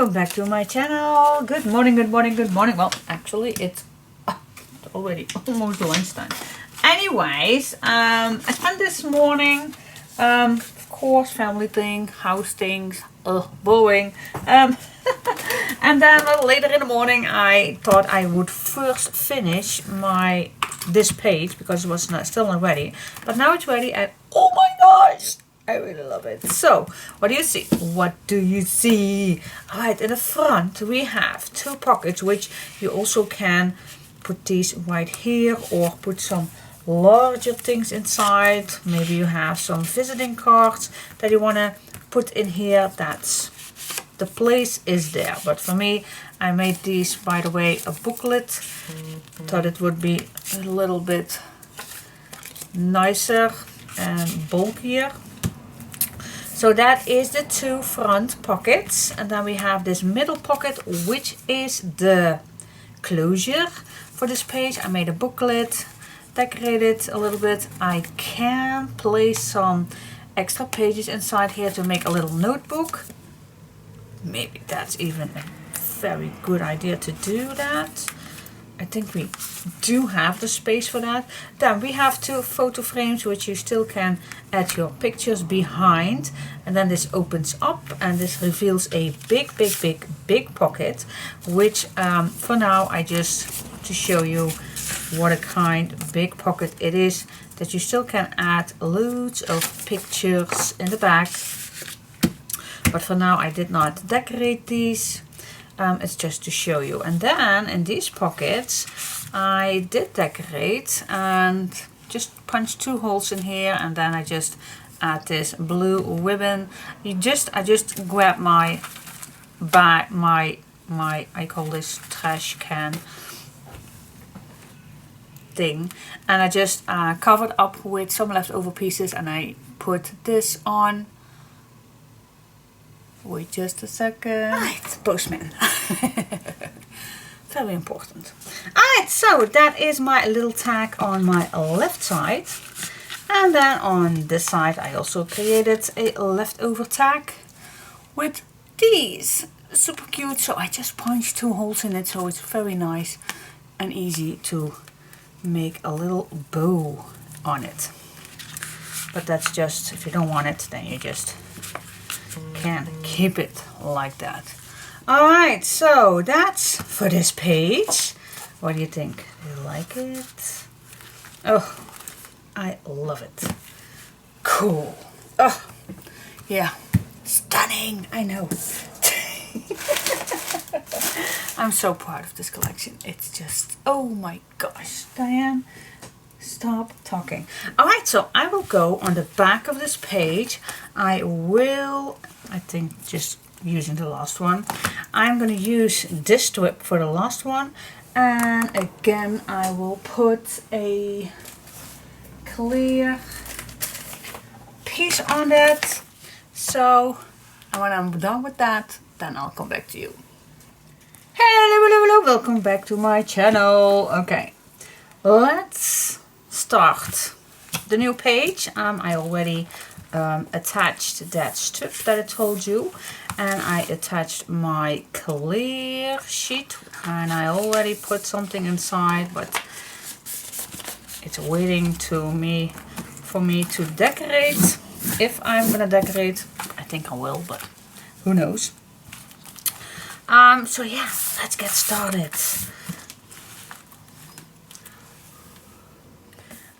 welcome back to my channel. Good morning, good morning, good morning. Well, actually it's already almost lunchtime. Anyways, I spent this morning, of course, family thing, house things, bowing. And then a little later in the morning, I thought I would first finish this page because it was still not ready. But now it's ready, and oh my gosh, I really love it. So, what do you see? What do you see? Alright, in the front we have two pockets, which you also can put these right here or put some larger things inside. Maybe you have some visiting cards that you want to put in here. The place is there. But for me, I made these, by the way, a booklet. Thought it would be a little bit nicer and bulkier. So that is the two front pockets, and then we have this middle pocket, which is the closure for this page. I made a booklet, decorated a little bit. I can place some extra pages inside here to make a little notebook. Maybe that's even a very good idea to do that. I think we do have the space for that. Then we have two photo frames, which you still can add your pictures behind. And then this opens up and this reveals a big pocket, which for now I just to show you what a kind of big pocket it is, that you still can add loads of pictures in the back. But for now I did not decorate these. It's just to show you. And then in these pockets I did decorate and just punched two holes in here, and then I just add this blue ribbon. I just grab my I call this trash can thing, and I just covered up with some leftover pieces, and I put this on. Wait just a second. Alright, postman. Very important. Alright, so that is my little tag on my left side. And then on this side I also created a leftover tag with these. Super cute. So I just punched two holes in it, so it's very nice and easy to make a little bow on it. But that's just, if you don't want it, then you just can keep it like that. Alright, so that's for this page. What do you think? Do you like it? Oh, I love it. Cool. Oh, yeah. Stunning. I know. I'm so proud of this collection. It's just, oh my gosh. Diane, stop talking. Alright, so I will go on the back of this page. I think just using the last one. I'm going to use this strip for the last one. And again, I will put a clear piece on that. So, and when I'm done with that, then I'll come back to you. Hello, welcome back to my channel. Okay, let's start the new page. I already attached that strip that I told you, and I attached my clear sheet, and I already put something inside, but it's waiting for me to decorate. If I'm gonna decorate, I think I will, but who knows. So yeah, let's get started.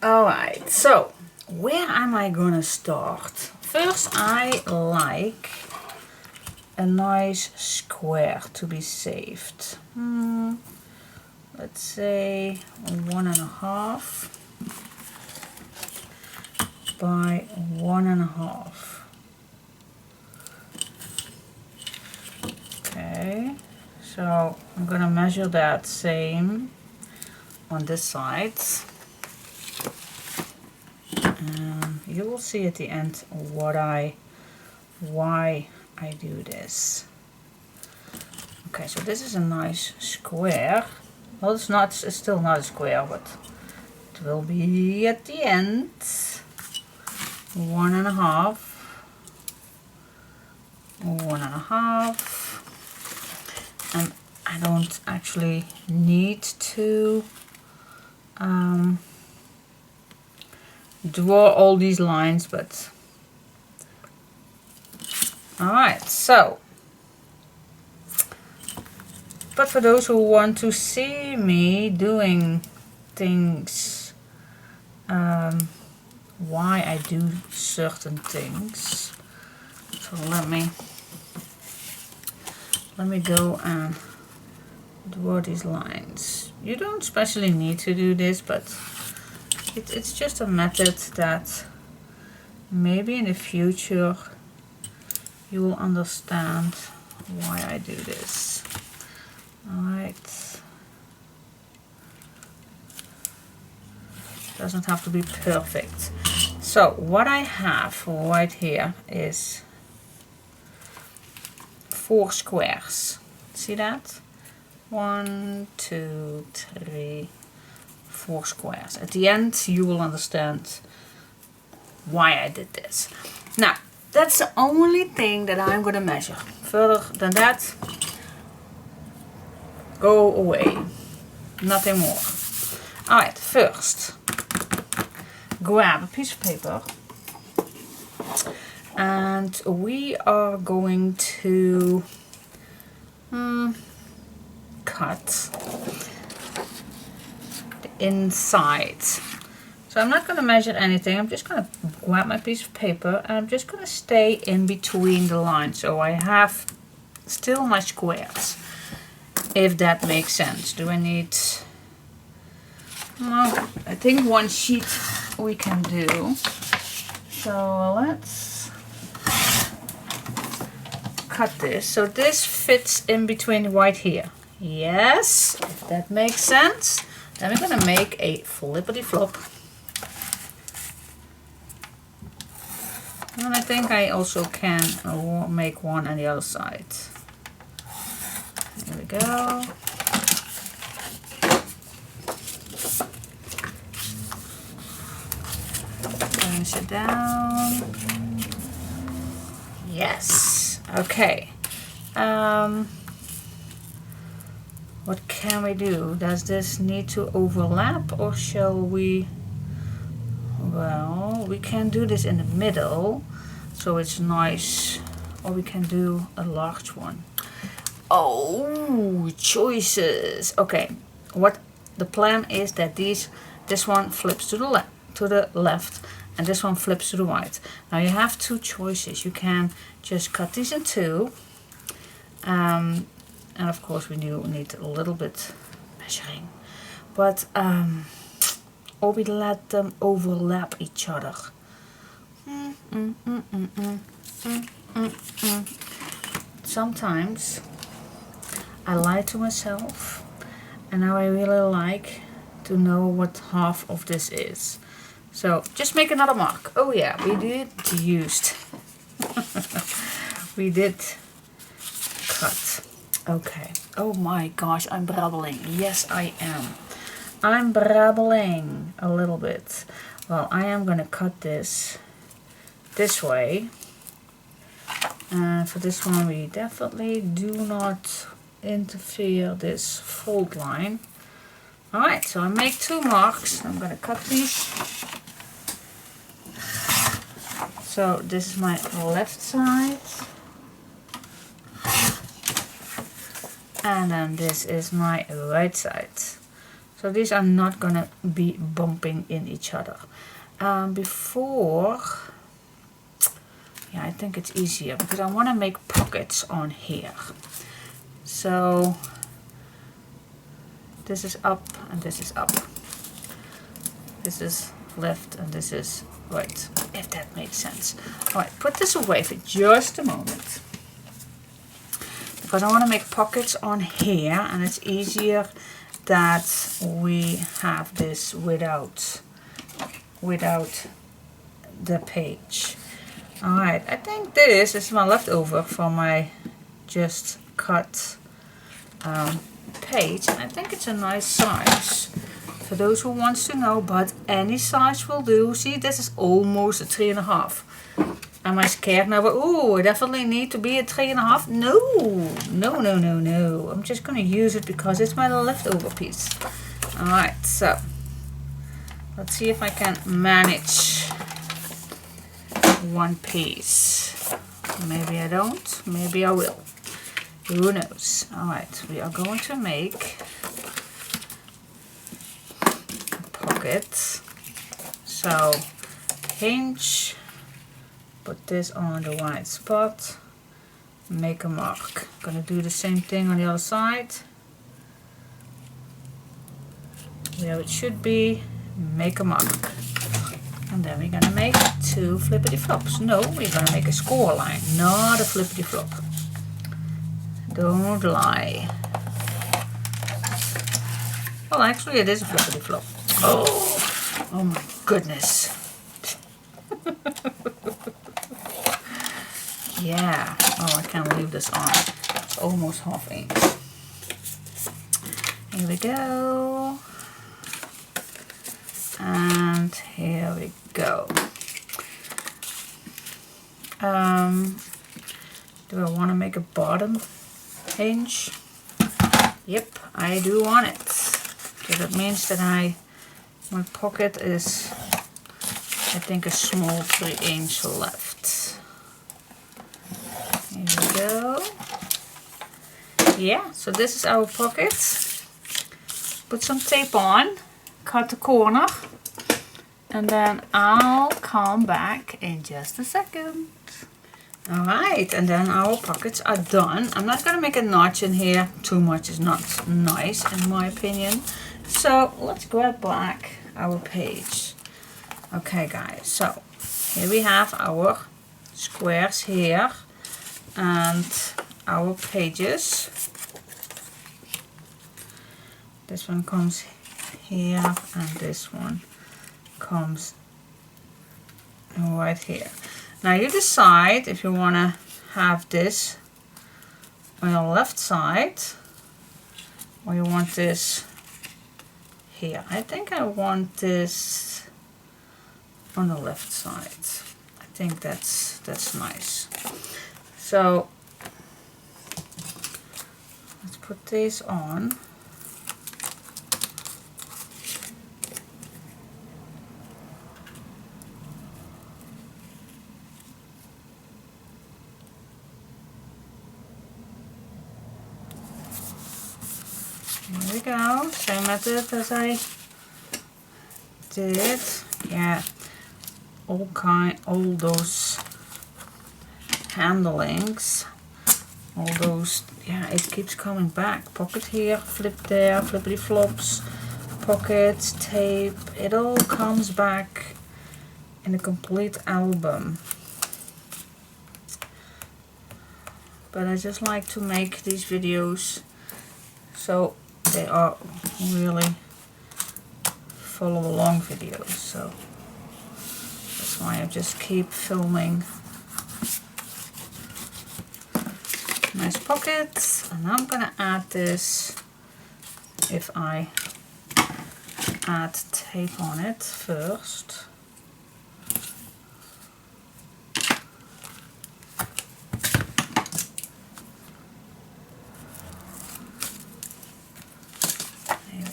Alright, so where am I gonna start? First, I like a nice square to be saved. Let's say 1.5 by 1.5. Okay, so I'm gonna measure that same on this side. You will see at the end why I do this. Okay, so this is a nice square. Well, it's still not a square, but it will be at the end. 1.5, 1.5, and I don't actually need to draw all these lines, but alright, so but for those who want to see me doing things, why I do certain things, so let me go and draw these lines. You don't especially need to do this, but it's just a method that maybe in the future you will understand why I do this. Alright. Doesn't have to be perfect. So what I have right here is 4 squares. See that? 1, 2, 3, 4 squares. At the end you will understand why I did this. Now that's the only thing that I'm going to measure. Further than that, go away. Nothing more. Alright, first grab a piece of paper and we are going to cut the inside. So I'm not going to measure anything. I'm just going to grab my piece of paper and I'm just going to stay in between the lines. So I have still my squares, if that makes sense. Do I need... Well, I think one sheet we can do. So let's cut this. So this fits in between right here. Yes, if that makes sense. Then we're going to make a flippity flop. And I think I also can make one on the other side. There we go. Finish it down. Yes. Okay. What can we do? Does this need to overlap or shall we? Well, we can do this in the middle, so it's nice, or we can do a large one. Oh, choices. Okay, what the plan is that this one flips to the left, and this one flips to the right. Now you have 2 choices. You can just cut these in 2, and of course we need a little bit measuring, but or we let them overlap each other. Sometimes I lie to myself, and now I really like to know what half of this is. So just make another mark. Oh yeah, we did used. We did cut. Okay. Oh my gosh, I'm brabbling. Yes, I am. I'm brabbling a little bit. Well, I am going to cut this way. And for this one, we definitely do not interfere this fold line. Alright, so I make 2 marks. I'm going to cut these. So this is my left side. And then this is my right side. So these are not going to be bumping in each other. Yeah, I think it's easier because I want to make pockets on here. So this is up and this is up. This is left and this is right, if that makes sense. Alright, put this away for just a moment. Because I want to make pockets on here, and it's easier that we have this without the page. Alright, I think this is my leftover from my just cut page, and I think it's a nice size for those who wants to know, but any size will do. See, this is almost a 3.5. Am I scared now? Ooh, I definitely need to be at 3.5. No, no, no, no, no. I'm just gonna use it because it's my leftover piece. Alright, so let's see if I can manage one piece. Maybe I don't, maybe I will. Who knows? Alright, we are going to make a pocket. So hinge, put this on the white spot, make a mark. Gonna do the same thing on the other side. Where it should be, make a mark. And then we're gonna make 2 flippity flops. No, we're gonna make a score line, not a flippity flop. Don't lie. Well, actually it is a flippity flop. Oh my goodness. Yeah. Oh, I can't leave this on. It's almost 1/2 inch. Here we go. And here we go. Do I want to make a bottom hinge? Yep, I do want it. So that means that my pocket is, I think, a small 3 inch left. Here we go. Yeah, so this is our pocket. Put some tape on, cut the corner, and then I'll come back in just a second. Alright, and then our pockets are done. I'm not going to make a notch in here. Too much is not nice in my opinion. So let's grab back our page. Okay guys, so here we have our squares here and our pages. This one comes here and this one comes right here. Now you decide if you want to have this on your left side or you want this here. I think I want this on the left side. I think that's nice. So let's put these on. Here we go, same method as I did. Yeah, all those handlings, all those, yeah, it keeps coming back. Pocket here, flip there, flippity flops, pockets, tape, it all comes back in a complete album. But I just like to make these videos so they are really follow along videos, so that's why I just keep filming. Nice pockets, and I'm gonna add this if I add tape on it first.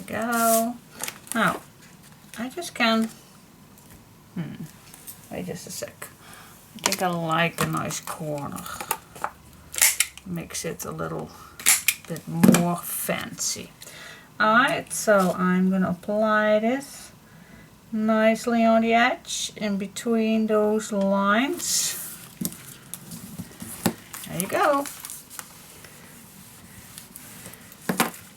Go. Now, I just can, wait just a sec. I think I like a nice corner. Makes it a little bit more fancy. Alright, so I'm going to apply this nicely on the edge in between those lines. There you go.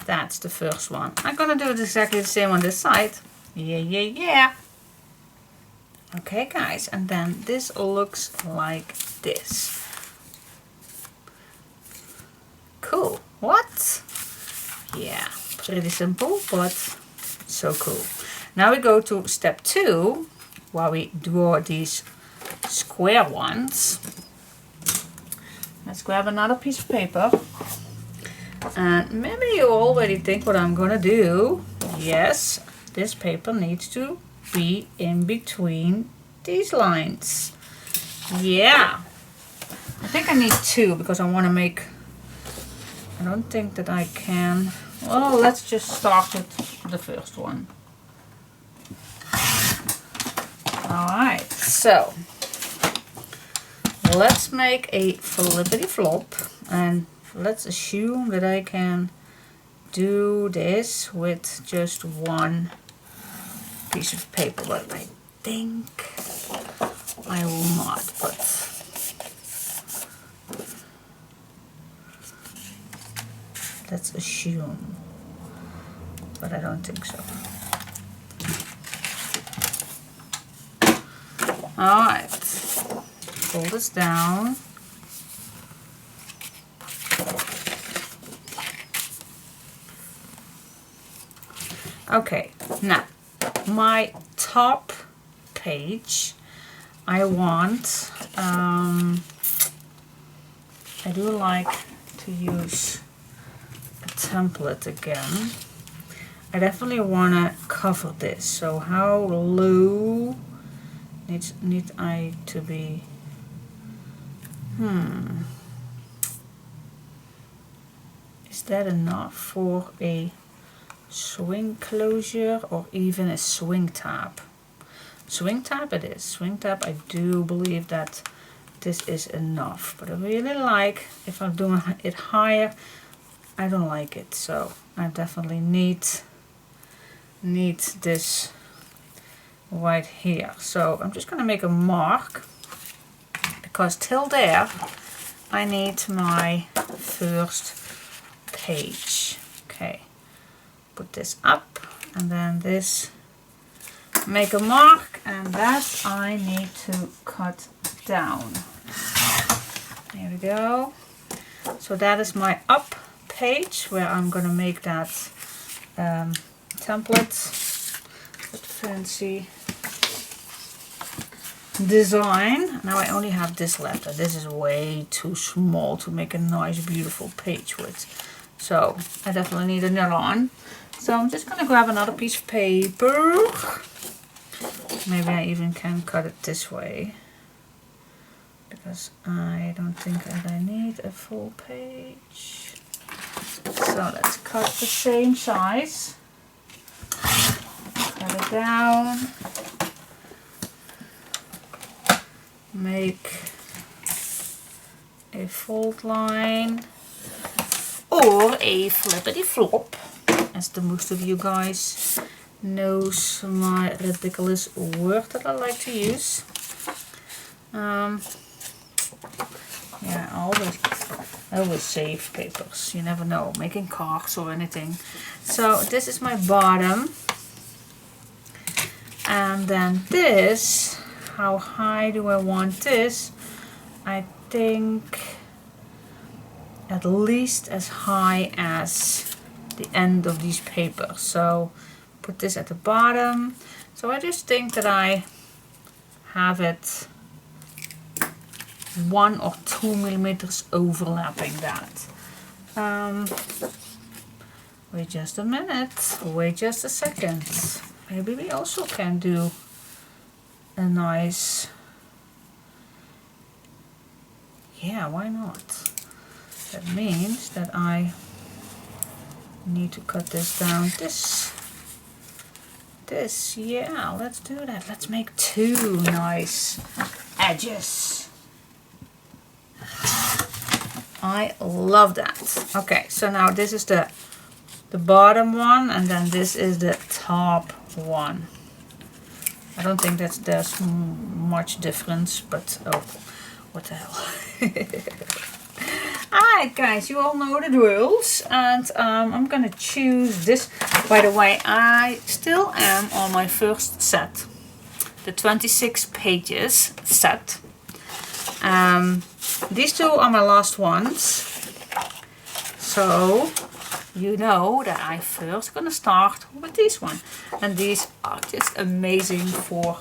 That's the first one. I'm gonna do it exactly the same on this side. Yeah. Okay guys, and then this looks like this. Cool. What? Yeah, pretty simple, but so cool. Now we go to step 2, where we draw these square ones. Let's grab another piece of paper. And maybe you already think what I'm gonna do. Yes, this paper needs to be in between these lines. Yeah. I think I need 2 because I want to make, I don't think that I can. Well, let's just start with the first one. Alright, so let's make a flippity flop, and let's assume that I can do this with just 1 piece of paper, but I think I will not, but let's assume, but I don't think so. Alright, pull this down. Okay, now my top page, I want, I do like to use a template again. I definitely want to cover this, so how low need I to be? Is that enough for a swing closure or even a swing tab? Swing tab it is. Swing tab, I do believe that this is enough, but I really like, if I'm doing it higher, I don't like it, so I definitely need this right here. So I'm just going to make a mark, because till there I need my first page. Okay, put this up, and then this, make a mark, and that I need to cut down. There we go. So that is my up page where I'm going to make that template, that fancy design. Now I only have this left, and this is way too small to make a nice beautiful page with, so I definitely need another one. So I'm just going to grab another piece of paper. Maybe I even can cut it this way, because I don't think that I need a full page. So let's cut the same size. Cut it down. Make a fold line or a flippity flop, as the most of you guys knows my ridiculous word that I like to use. Yeah, I always save papers, you never know, making cards or anything. So this is my bottom, and then this, how high do I want this? I think at least as high as the end of these papers. So put this at the bottom. So I just think that I have it 1 or 2 millimeters overlapping that. Wait just a minute, wait just a second. Maybe we also can do a nice, yeah, why not? That means that I need to cut this down, this, yeah, let's do that. Let's make 2 nice edges. I love that. Okay, so now this is the bottom one, and then this is the top one. I don't think that there's much difference, but oh, what the hell. Alright guys, you all know the rules, and I'm gonna choose this. By the way, I still am on my first set, the 26 pages set. These 2 are my last ones, so you know that I first gonna start with these one, and these are just amazing for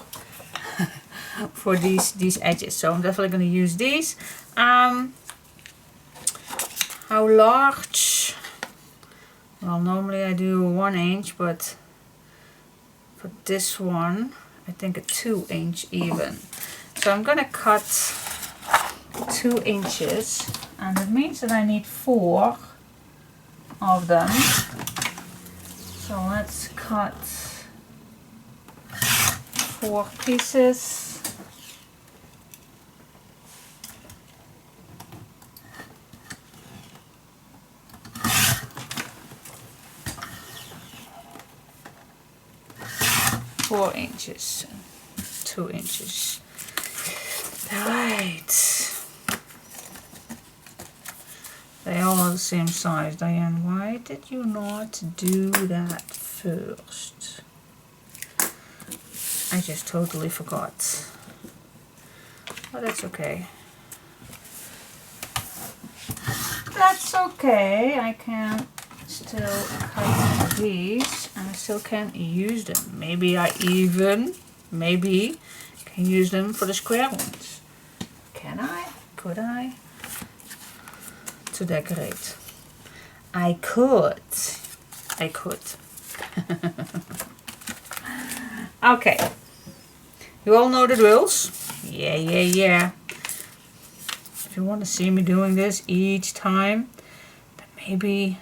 for these edges. So I'm definitely gonna use these. How large? Well, normally I do 1 inch, but for this one I think a 2 inch even. So I'm gonna cut 2 inches, and it means that I need 4 of them. So let's cut 4 pieces. Four inches, 2 inches. Right. They all are the same size, Diane. Why did you not do that first? I just totally forgot. But that's okay. That's okay. I can still cut these and I still can use them. Maybe I even, can use them for the square ones. Can I? Could I? To decorate. I could. Okay. You all know the rules? Yeah. If you want to see me doing this each time, then maybe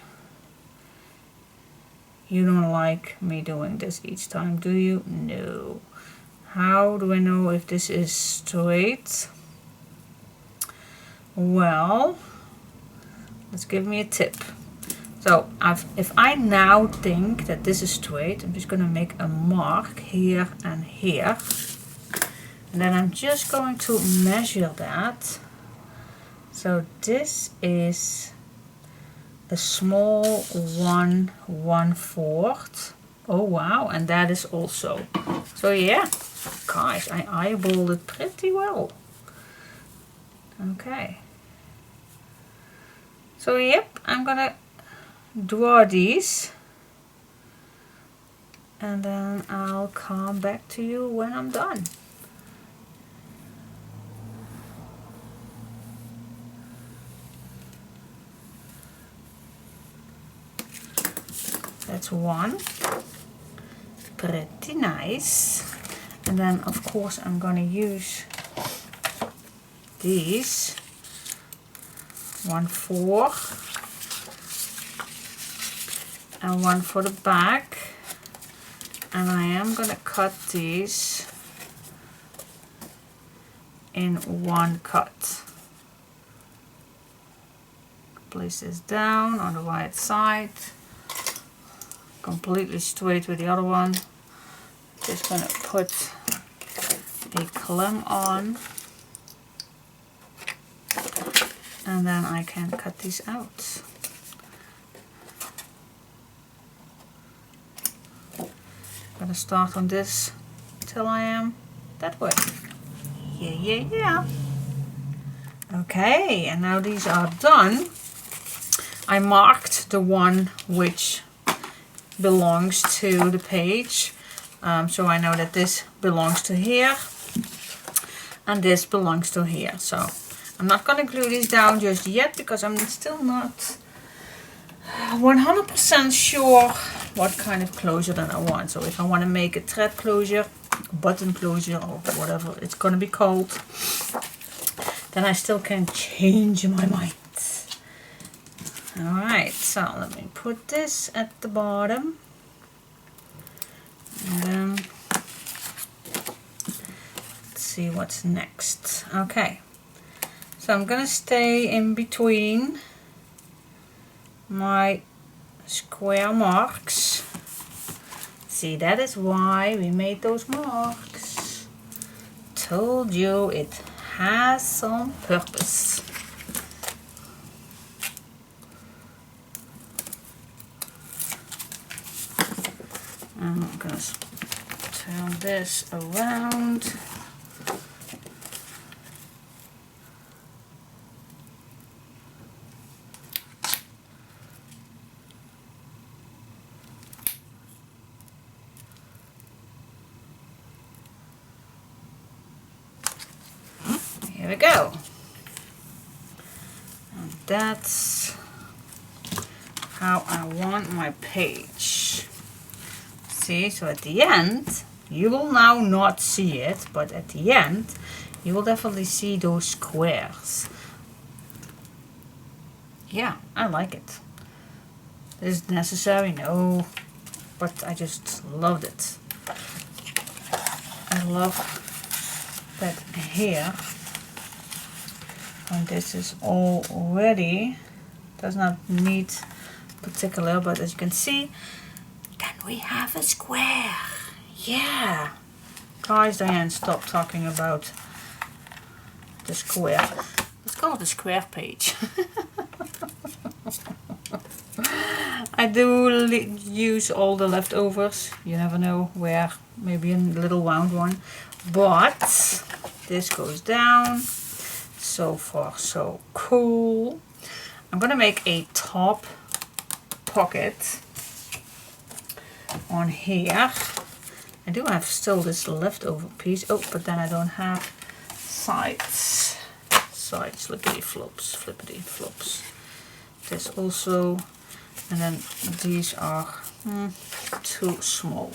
you don't like me doing this each time, do you? No. How do I know if this is straight? Well, let's give me a tip. So if I now think that this is straight, I'm just going to make a mark here and here. And then I'm just going to measure that. So this is a small 1/4. Oh wow, and that is also. So yeah, guys, I eyeballed it pretty well. Okay. So yep, I'm gonna draw these and then I'll come back to you when I'm done. That's one. Pretty nice. And then of course I'm gonna use these 1/4 and one for the back, and I am gonna cut these in one cut. Place this down on the right side, completely straight with the other one. Just gonna put a clamp on, and then I can cut these out. I'm gonna start on this till I am that way. Yeah. Okay, and now these are done. I marked the one which belongs to the page, so I know that this belongs to here and this belongs to here. So I'm not going to glue these down just yet because I'm still not 100% sure what kind of closure that I want. So if I want to make a thread closure, button closure, or whatever it's going to be called, then I still can change my mind. Alright, so let me put this at the bottom, and then let's see what's next. Okay, so I'm gonna stay in between my square marks. See, that is why we made those marks. Told you it has some purpose. And I'm gonna turn this around. Here we go. And that's how I want my page. See, so at the end, you will now not see it, but at the end, you will definitely see those squares. Yeah, I like it. Is it necessary? No, but I just loved it. I love that here, when this is all ready, does not need particular, but as you can see, then we have a square. Yeah. Guys, Diane, stop talking about the square. Let's call it the square page. I do use all the leftovers. You never know where, maybe a little round one. But this goes down. So far, so cool. I'm gonna make a top pocket on here. I do have still this leftover piece. Oh, but then I don't have sides. Sides, flippity flops. This also, and then these are too small.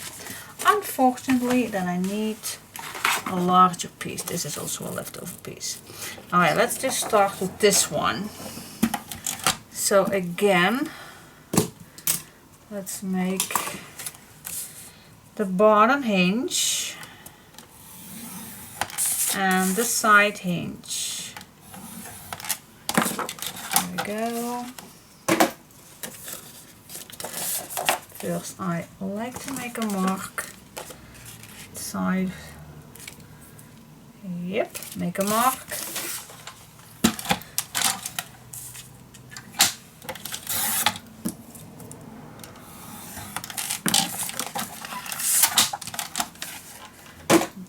Unfortunately, then I need a larger piece. This is also a leftover piece. Alright, let's just start with this one. So again, let's make the bottom hinge and the side hinge. There we go. First I like to make a mark. Side. Yep, make a mark.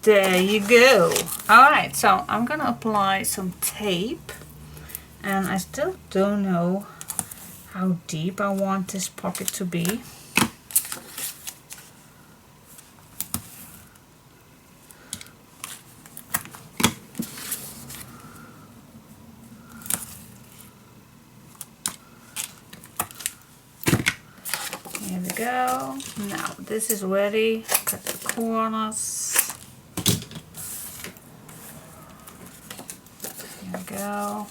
There you go. Alright, so I'm gonna apply some tape, and I still don't know how deep I want this pocket to be. Here we go. Now this is ready. Cut the corners. Here we go.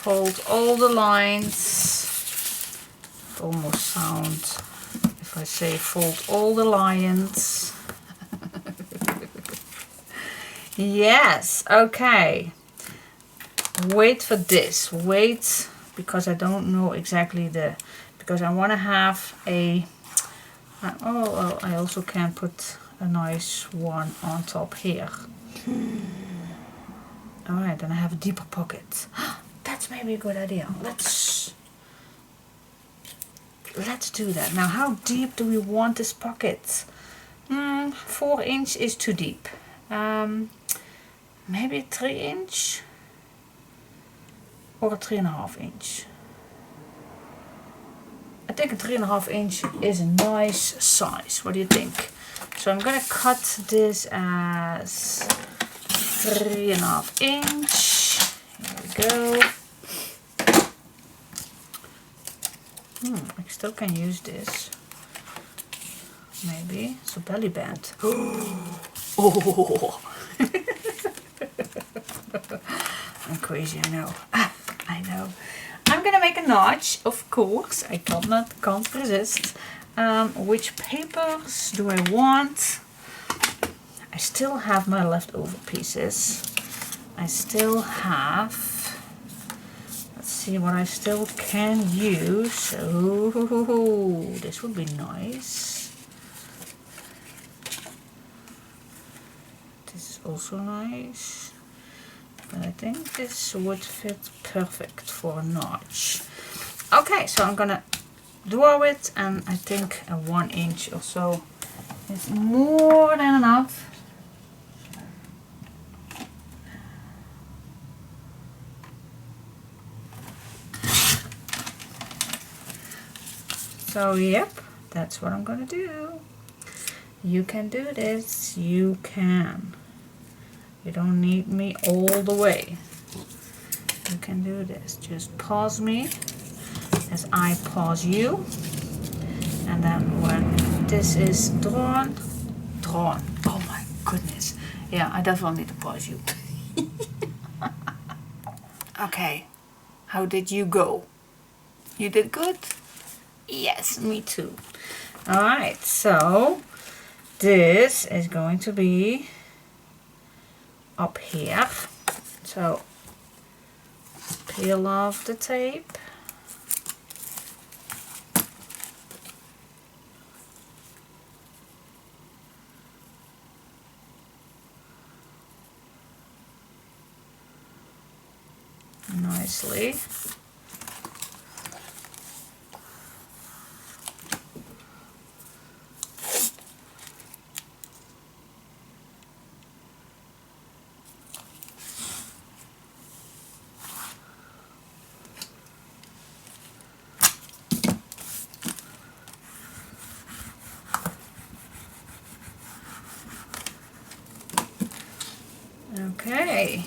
Fold all the lines. It almost sounds, if I say fold all the lines. Yes, okay. Wait for this. Wait, because I don't know exactly because I want to have a, oh, I also can put a nice one on top here. Alright, then I have a deeper pocket. That's maybe a good idea. Let's do that. Now, how deep do we want this pocket? 4 inch is too deep. Maybe 3 inch or a 3.5 inch. I think a 3.5 inch is a nice size. What do you think? So I'm gonna cut this as 3.5 inch. Here we go. I still can use this. Maybe it's a belly band. Oh. I'm crazy, I know. I know. I'm gonna make a notch, of course. I can't resist. Which papers do I want? I still have my leftover pieces. I still have. Let's see what I still can use. Oh, this would be nice. This is also nice. But I think this would fit perfect for a notch. Okay, so I'm gonna draw it, and I think a 1 inch or so is more than enough. So yep, that's what I'm gonna do. You can do this, you can. You don't need me all the way. You can do this. Just pause me as I pause you. And then when this is drawn, drawn. Oh my goodness. Yeah, I definitely need to pause you. Okay, how did you go? You did good? Yes, me too. Alright, so this is going to be up here. So peel off the tape. Nicely. Okay,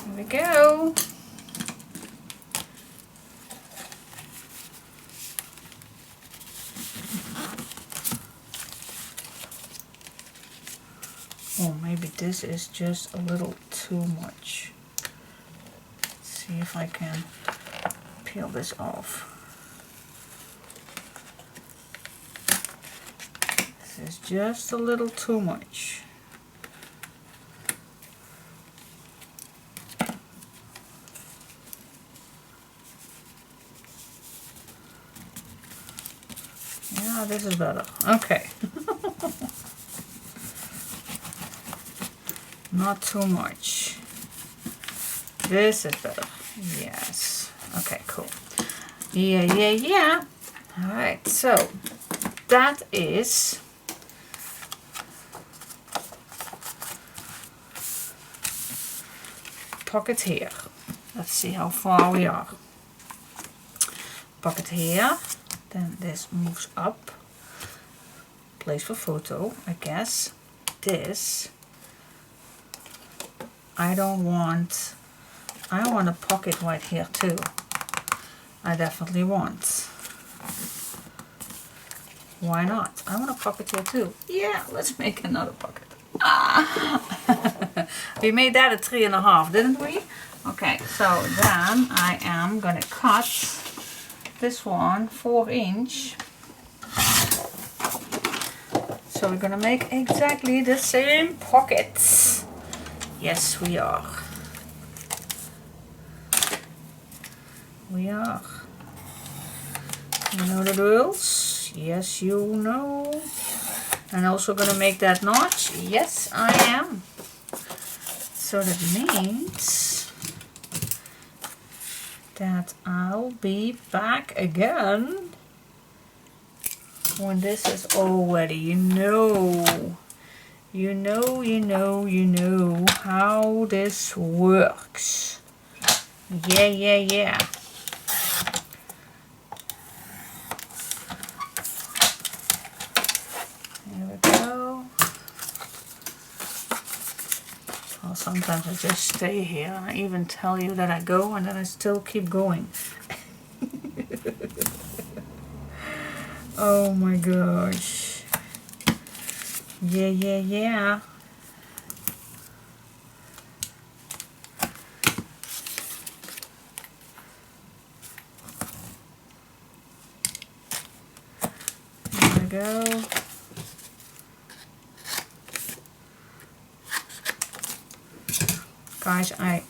here we go. Oh, maybe this is just a little too much. Let's see if I can peel this off. This is just a little too much. Yeah, this is better. Okay. Not too much. This is better. Yes. Okay, cool. Yeah. Alright, so that is pocket here. Let's see how far we are. Pocket here. Then this moves up. Place for photo, I guess. This I want a pocket right here too. I definitely want. Why not? I want a pocket here too. Yeah, let's make another pocket. Ah! We made that a 3.5, didn't we? Okay, so then I am gonna cut this one 4-inch. So we're gonna make exactly the same pockets. Yes, we are. We are. You know the rules? Yes, you know. And also gonna make that notch. Yes, I am. So that means that I'll be back again when this is all ready. You know how this works. Yeah. There we go. Well, sometimes I just stay here and I even tell you that I go and then I still keep going. Oh my gosh. Yeah. There we go. Guys, I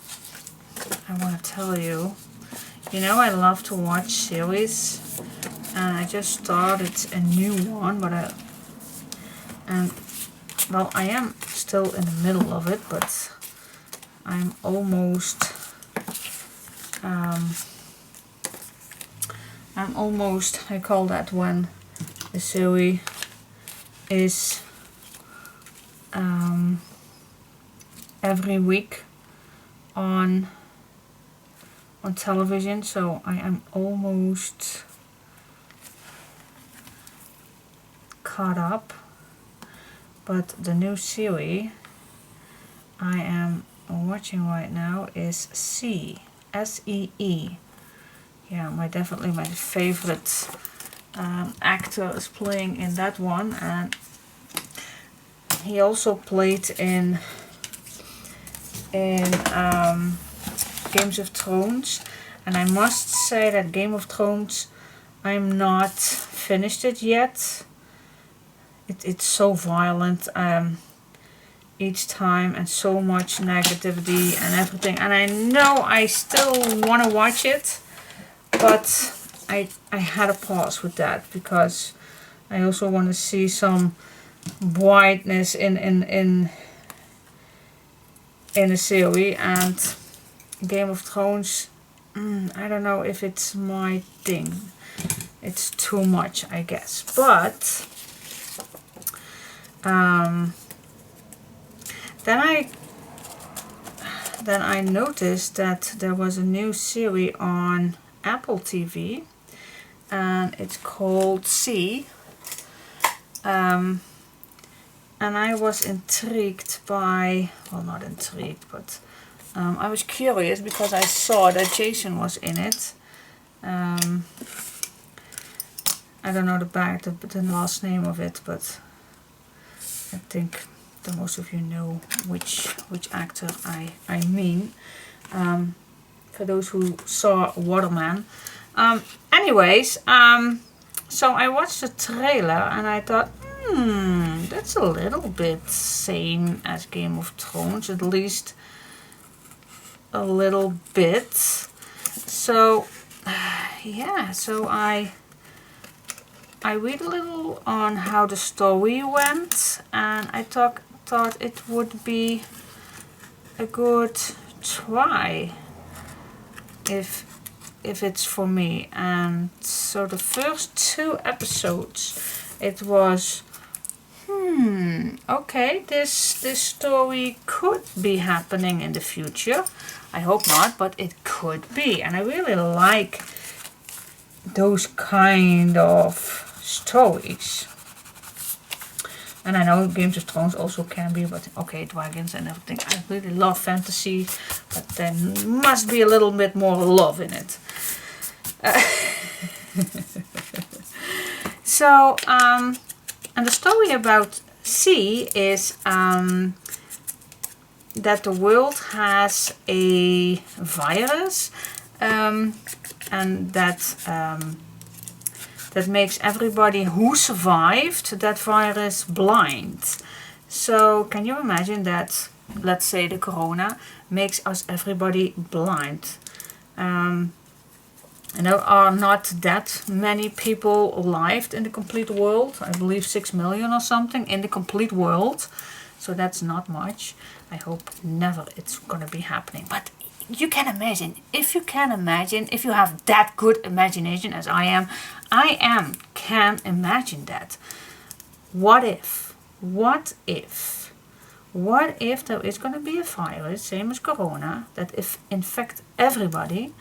want to tell you, I love to watch series, and I just started a new one, but I am still in the middle of it, but I'm almost I call that when the series is every week on television, so I am almost caught up. But the new series I am watching right now is S-E-E. Yeah, definitely my favorite actor is playing in that one, and he also played in Games of Thrones, and I must say that Game of Thrones, I'm not finished it yet. It's so violent each time, and so much negativity and everything, and I know I still want to watch it, but I had a pause with that because I also want to see some whiteness in a series, and Game of Thrones, I don't know if it's my thing. It's too much, I guess. But then I noticed that there was a new series on Apple TV, and it's called See. And I was intrigued by, well, not intrigued, but I was curious because I saw that Jason was in it. I don't know the last name of it, but I think that most of you know which actor I mean. For those who saw Waterman. Anyways, so I watched the trailer and I thought, that's a little bit same as Game of Thrones, at least a little bit. So yeah, so I read a little on how the story went, and I thought it would be a good try if it's for me. And so the first 2 episodes, it was okay, this story could be happening in the future. I hope not, but it could be, and I really like those kind of stories. And I know Games of Thrones also can be, but okay, dragons and everything. I really love fantasy, but there must be a little bit more love in it. So, and the story about C is that the world has a virus, and that makes everybody who survived that virus blind. So can you imagine that, let's say the corona makes us everybody blind? And there are not that many people alive in the complete world. I believe 6 million or something in the complete world. So that's not much. I hope never it's gonna be happening. But you can imagine, if you have that good imagination as I can imagine that. What if there is going to be a virus, same as corona, that if infect everybody,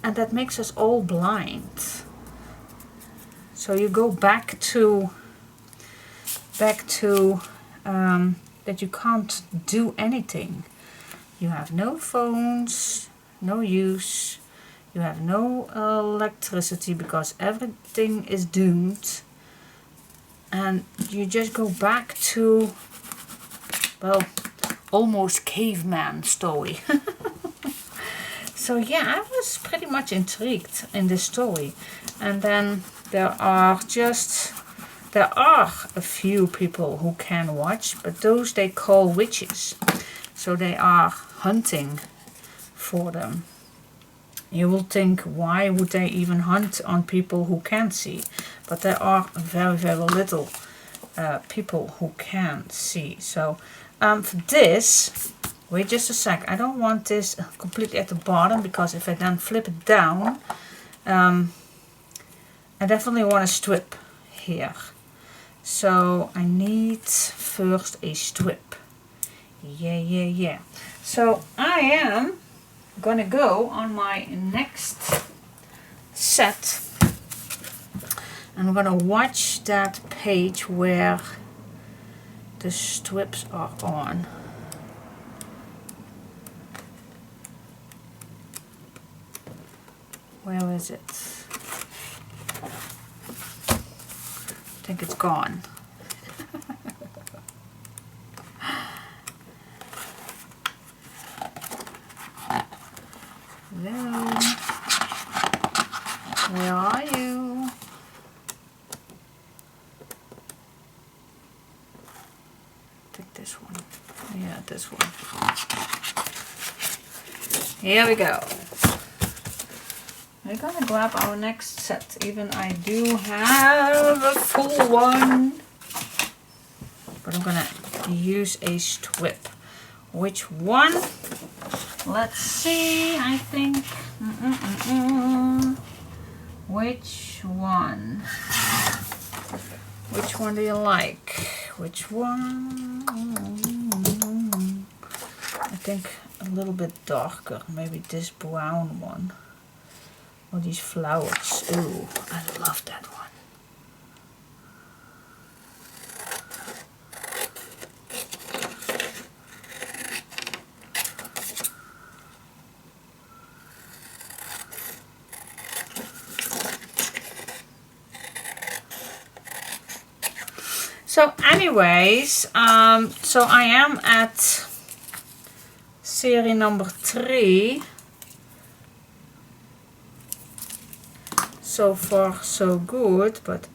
and that makes us all blind. So you go back to that you can't do anything. You have no phones, no use, you have no electricity because everything is doomed, and you just go back to, well, almost caveman story. So yeah, I was pretty much intrigued in this story. And then there are a few people who can watch, but those they call witches. So they are hunting for them. You will think, why would they even hunt on people who can't see? But there are very, very little people who can see. So for this, wait just a sec. I don't want this completely at the bottom, because if I then flip it down, I definitely want a strip here. So I need first a strip. Yeah. So I am gonna go on my next set, and I'm gonna watch that page where the strips are on. Where is it? I think it's gone. Hello. Where are you? Take this one. Yeah, this one. Here we go. We're gonna grab our next set. Even I do have a full one. But I'm gonna use a strip. Which one? Let's see, I think. Which one? Which one do you like? Which one? I think a little bit darker. Maybe this brown one. Or these flowers. Ooh, I love that one. So anyways, so I am at series number 3. So far so good, but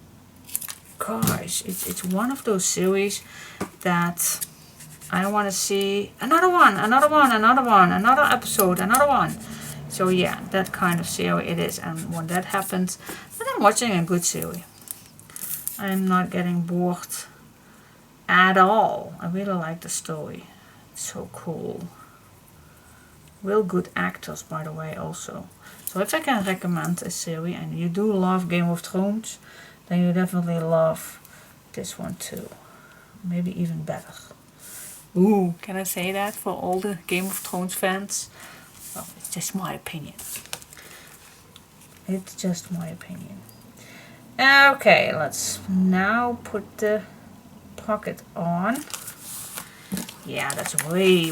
gosh, it's one of those series that I want to see another one, another episode, another one. So yeah, that kind of series it is, and when that happens, then I'm watching a good series. I'm not getting bored at all. I really like the story. It's so cool. Real good actors, by the way, also. So if I can recommend a series and you do love Game of Thrones, then you definitely love this one too. Maybe even better. Ooh, can I say that for all the Game of Thrones fans? Well, it's just my opinion. It's just my opinion. Okay, let's now put the pocket on. Yeah, that's way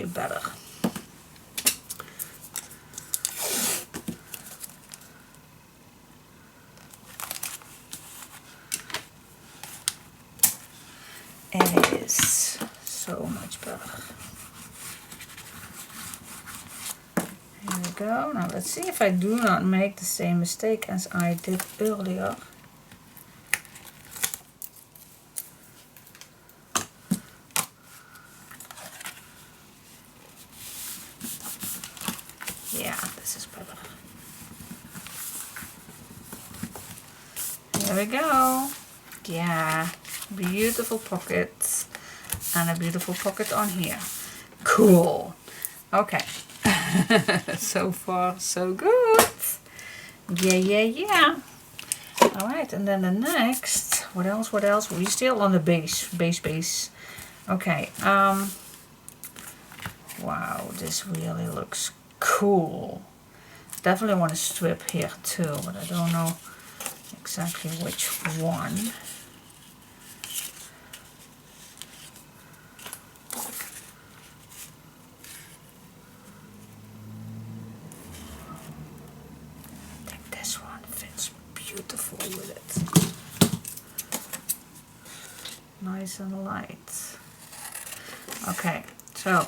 better. It is so much better. Here we go. Now let's see if I do not make the same mistake as I did earlier. Yeah, this is better. Here we go. Yeah, beautiful pocket. And a beautiful pocket on here. Cool. Okay. So far, so good. Yeah. Alright, and then the next, what else? We're still on the base. Okay, wow, this really looks cool. Definitely want to strip here too, but I don't know exactly which one. With it. Nice and light. Okay, so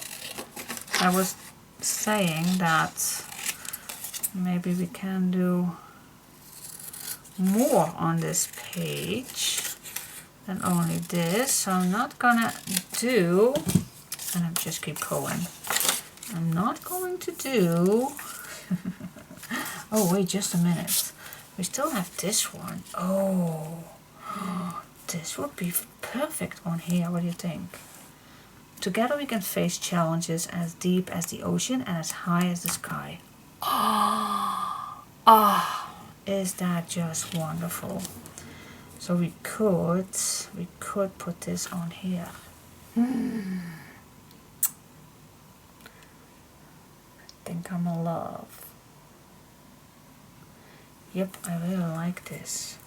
I was saying that maybe we can do more on this page than only this. So I'm not gonna do, and I just keep going. I'm not going to do oh wait, just a minute. We still have this one. Oh, this would be perfect on here. What do you think? Together we can face challenges as deep as the ocean and as high as the sky. Is that just wonderful? So we could put this on here. I think I'm in love. Yep, I really like this.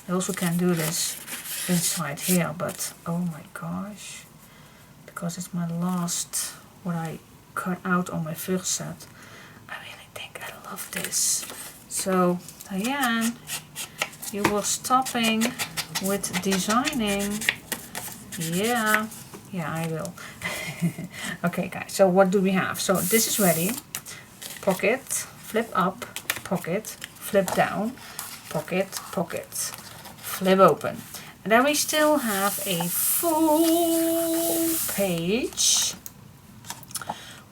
I also can do this inside here, but oh my gosh. Because it's my last, what I cut out on my first set. I really think I love this. So, Diane, you were stopping with designing. Yeah, I will. Okay guys, so what do we have? So this is ready. pocket, flip up, pocket, flip down, pocket, pocket, flip open. And then we still have a full page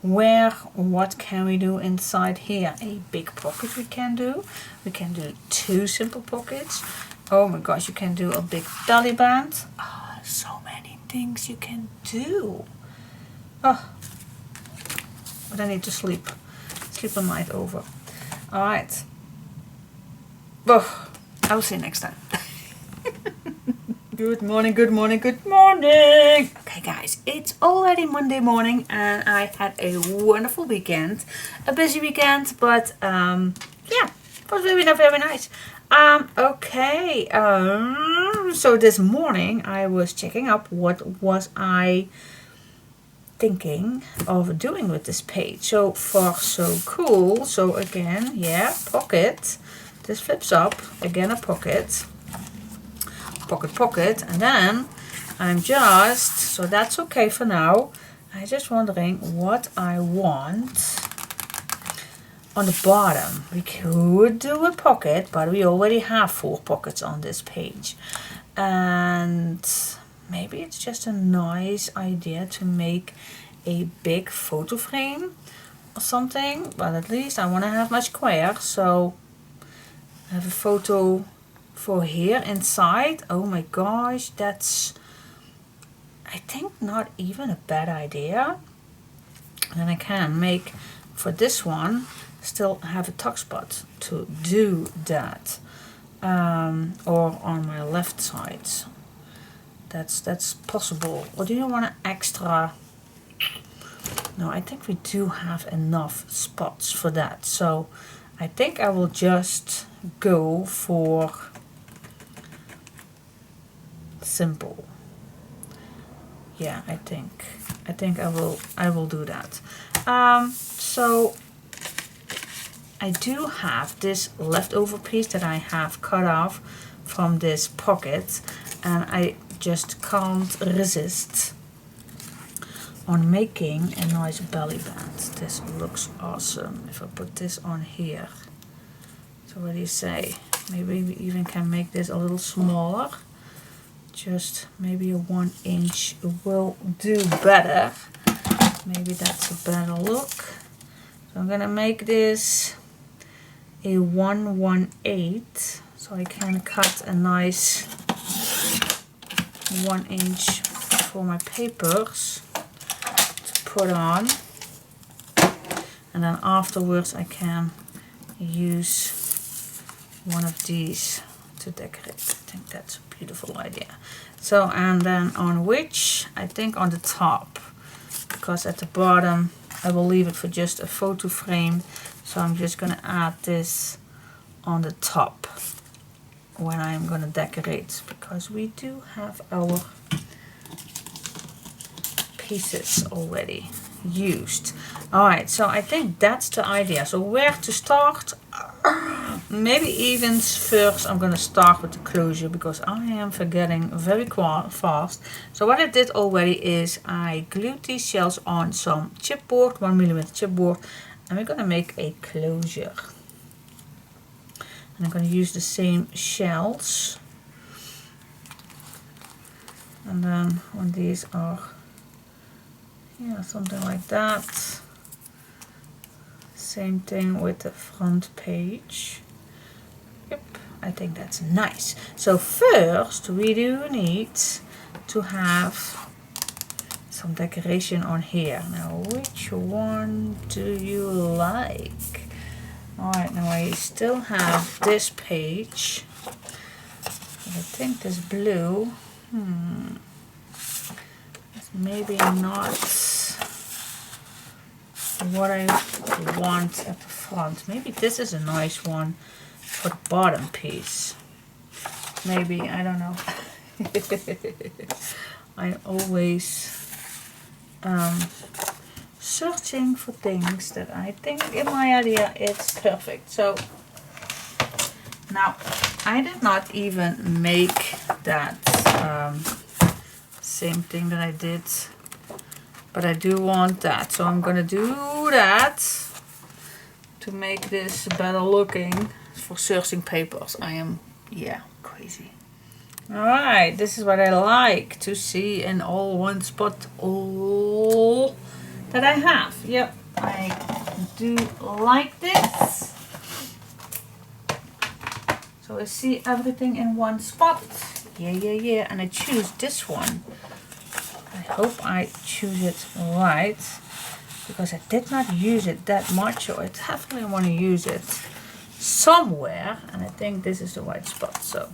where what can we do inside here? A big pocket we can do. We can do 2 simple pockets. Oh my gosh, you can do a big belly band. Ah, so many things you can do. Oh, but I need to sleep a night over. All right. Oh, I will see you next time. Good morning, good morning, good morning. Okay guys, it's already Monday morning and I had a wonderful weekend. A busy weekend, but yeah, it was really not very nice. Okay, so this morning I was checking up what was I thinking of doing with this page. So far so cool. So again, yeah, pocket. This flips up, again a pocket. Pocket, and then I'm just, so that's okay for now. I'm just wondering what I want on the bottom. We could do a pocket, but we already have 4 pockets on this page. And maybe it's just a nice idea to make a big photo frame or something. But at least I want to have my square, so I have a photo for here inside. Oh my gosh, that's, I think, not even a bad idea. And I can make for this one still have a tuck spot to do that, or on my left side. That's possible. Or do you want an extra? No, I think we do have enough spots for that, so I think I will just go for simple. Yeah, I think I will do that. So I do have this leftover piece that I have cut off from this pocket, and I just can't resist on making a nice belly band. This looks awesome. If I put this on here, so what do you say? Maybe we even can make this a little smaller. Just maybe a 1 inch will do better. Maybe that's a better look. So I'm gonna make this a 1/1/8, so I can cut a nice 1 inch for my papers to put on, and then afterwards I can use one of these to decorate. I think that's a beautiful idea. So, and then on which, I think on the top, because at the bottom I will leave it for just a photo frame, so I'm just going to add this on the top when I'm going to decorate, because we do have our pieces already used. Alright, so I think that's the idea. So where to start? Maybe even first I'm going to start with the closure, because I am forgetting very fast. So what I did already is I glued these shells on some chipboard, 1mm chipboard, and we're going to make a closure. And I'm going to use the same shells. And then when these are, yeah, something like that. Same thing with the front page. Yep, I think that's nice. So first we do need to have some decoration on here. Now which one do you like? Alright, now I still have this page. I think this blue, it's maybe not what I want at the front. Maybe this is a nice one for the bottom piece. Maybe, I don't know. I'm always searching for things that I think in my idea it's perfect. So now I did not even make that same thing that I did, but I do want that, so I'm gonna do that. to make this better looking for searching papers. I am, yeah, crazy. Alright, this is what I like to see in all one spot, all that I have. Yep, I do like this. So I see everything in one spot. Yeah, and I choose this one. I hope I choose it right, because I did not use it that much, so I definitely want to use it somewhere, and I think this is the right spot, so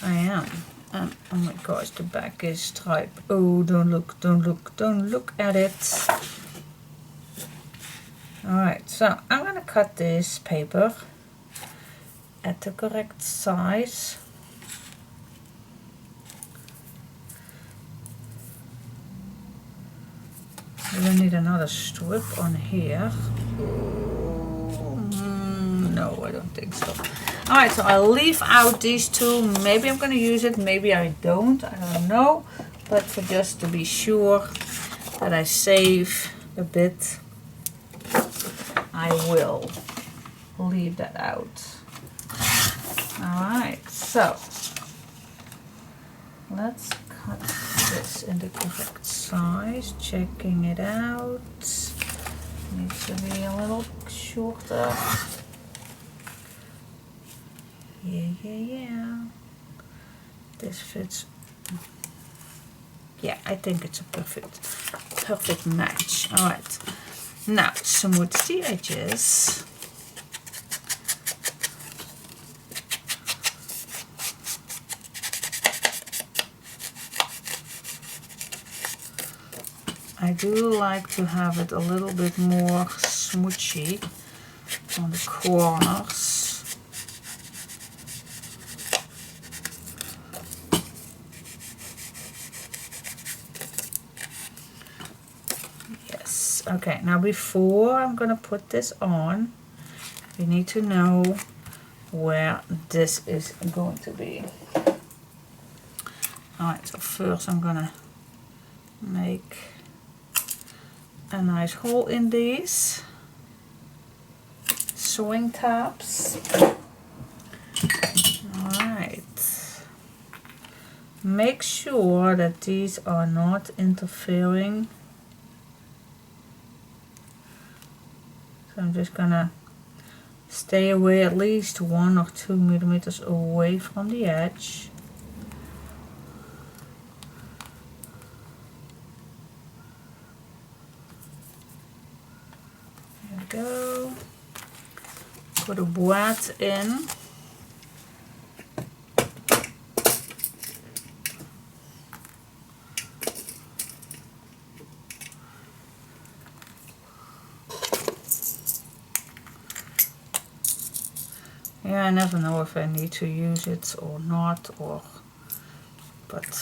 I am. And oh my gosh, the back is striped. Oh, don't look at it. Alright, so I'm gonna cut this paper at the correct size. We need another strip on here. No, I don't think so. Alright, so I'll leave out these two. Maybe I'm going to use it, maybe I don't. I don't know. But for just to be sure that I save a bit, I will leave that out. Alright, so let's cut this in the correct size. Checking it out. Needs to be a little shorter. Yeah. This fits. Yeah, I think it's a perfect match. Alright. Now, smooth the edges. I do like to have it a little bit more smoochy on the corners. Yes, okay, now before I'm gonna put this on, we need to know where this is going to be. Alright, so first I'm gonna make a nice hole in these sewing tabs. Alright. Make sure that these are not interfering. So I'm just gonna stay away at least 1 or 2 millimeters away from the edge. Go. Put a boîte in. Yeah, I never know if I need to use it or not, but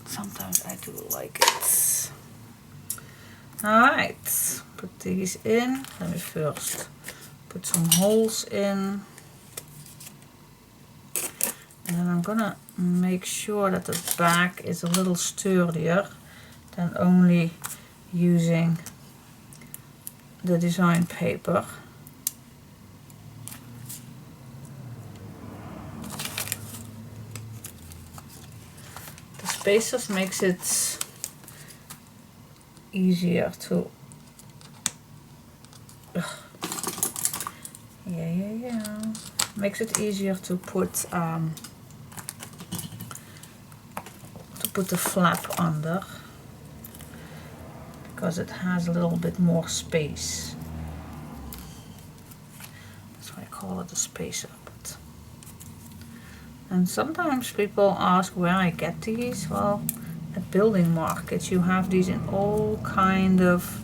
sometimes I do like it. Alright, put these in. Let me first put some holes in. And then I'm gonna make sure that the back is a little sturdier than only using the design paper. The spacers makes it easier to makes it easier to put the flap under, because it has a little bit more space. That's why I call it a spacer. And sometimes people ask where I get these. Well, at building markets you have these in all kind of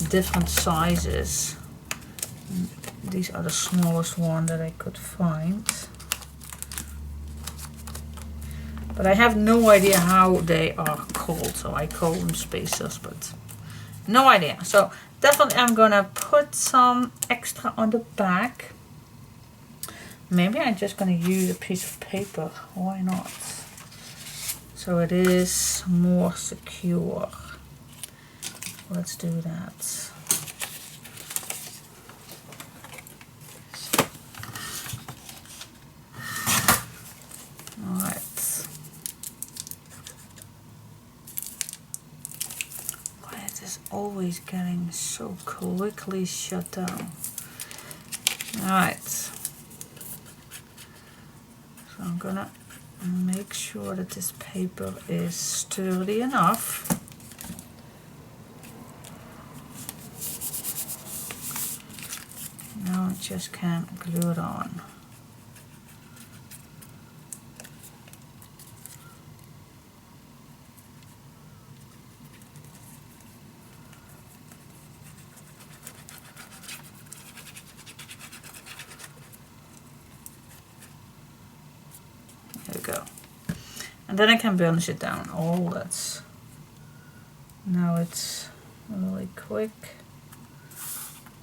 different sizes. These are the smallest one that I could find, but I have no idea how they are called, so I call them spacers, but no idea. So definitely I'm gonna put some extra on the back. Maybe I'm just gonna use a piece of paper, why not? So it is more secure. Let's do that. always getting so quickly shut down. Alright. So I'm gonna make sure that this paper is sturdy enough. Now I just can't glue it on. There we go. And then I can burnish it down. Oh, that's... Now it's really quick.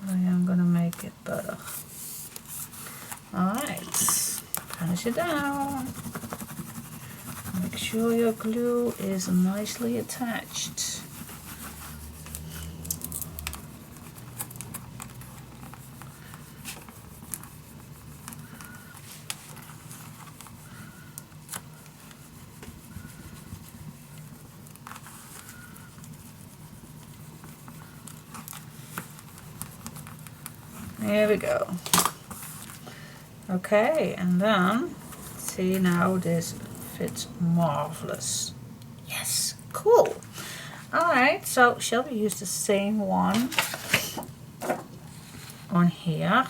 I am gonna make it better. Alright, burnish it down. Make sure your glue is nicely attached. There we go. Okay, and then see, now this fits marvelous. Yes, cool. Alright, so shall we use the same one on here?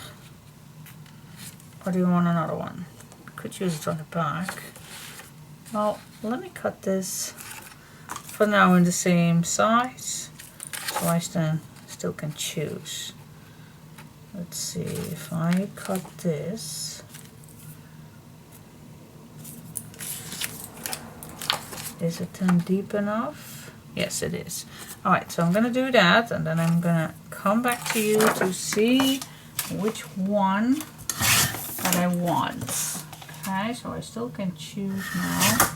Or do you want another one? Could use it on the back. Well, let me cut this for now in the same size, so I still can choose. Let's see, if I cut this, is it then deep enough? Yes, it is. Alright, so I'm going to do that, and then I'm going to come back to you to see which one that I want. Okay, so I still can choose now.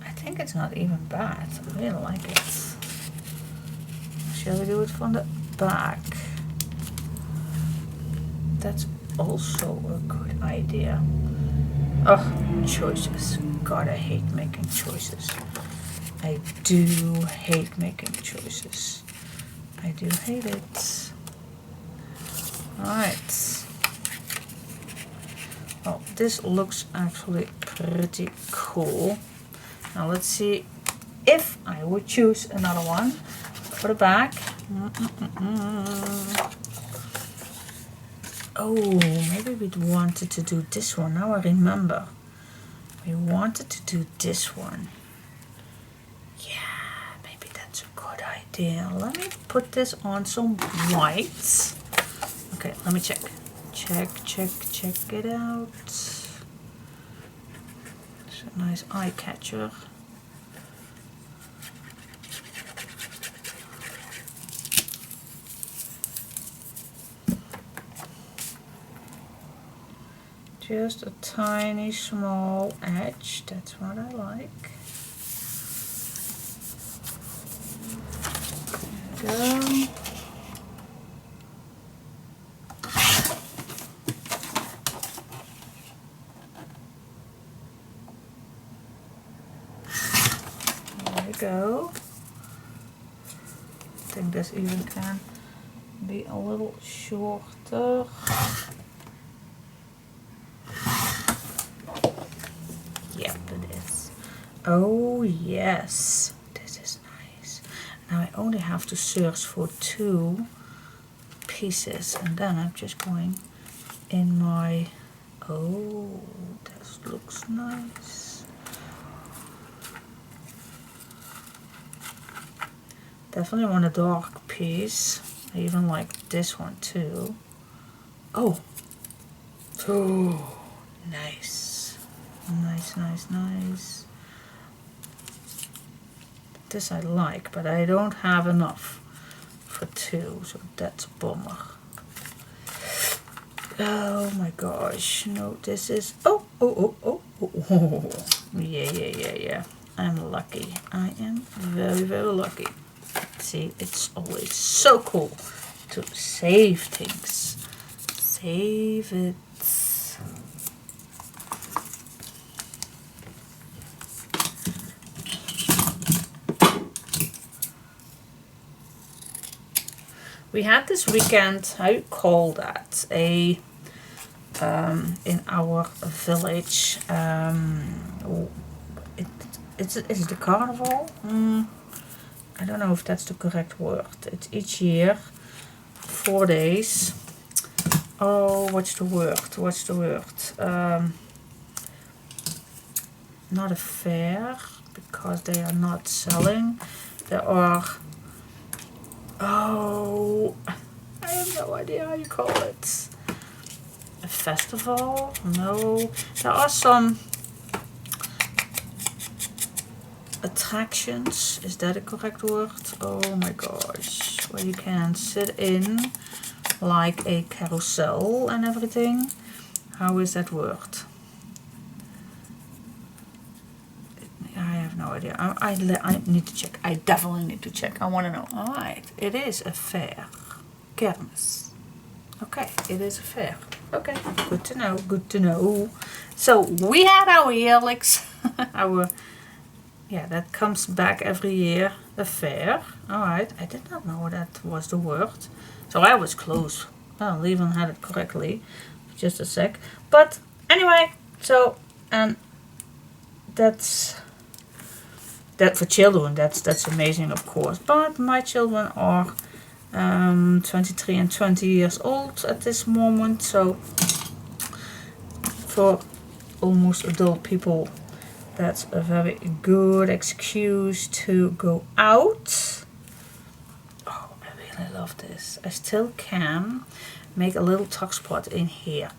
I think it's not even bad. I really like it. Shall we do it from the back? That's also a good idea. Oh, choices. God, I hate making choices. I do hate making choices. I do hate it. Alright. Oh, this looks actually pretty cool. Now let's see if I would choose another one for the back. Oh, maybe we wanted to do this one. Now I remember. We wanted to do this one. Yeah, maybe that's a good idea. Let me put this on some whites. Okay, let me check. Check it out. A nice eye catcher. Just a tiny small edge, that's what I like. There we go. Go. I think this even can be a little shorter. Yep, it is. Oh yes, this is nice. Now I only have to search for 2 pieces, and then I'm just going in my... Oh, this looks nice. Definitely want a dark piece. I even like this one too. Oh. Oh, nice. Nice. This I like, but I don't have enough for 2, so that's a bummer. Oh my gosh. No, this is... Oh. Yeah. I'm lucky. I am very, very lucky. See, it's always so cool to save things. Save it. we had this weekend, how you call that, a in our village, is it the carnival? I don't know if that's the correct word. It's each year, 4 days. Oh, what's the word? What's the word? Not a fair, because they are not selling. There are, oh, I have no idea how you call it. A festival? No. There are some attractions. Is that a correct word? Oh my gosh. Where you can sit in like a carousel and everything. How is that word? I have no idea. I need to check. I definitely need to check. I want to know. Alright. It is a fair. Kermis. Okay. It is a fair. Okay. Good to know. Good to know. So we had our yearlings. Yeah, that comes back every year. A fair. Alright. I did not know that was the word. So I was close. Well, even had it correctly. Just a sec. But anyway. So, and that's... that for children, that's amazing, of course. But my children are 23 and 20 years old at this moment, so for almost adult people, that's a very good excuse to go out. Oh, I really love this. I still can make a little tuck spot in here,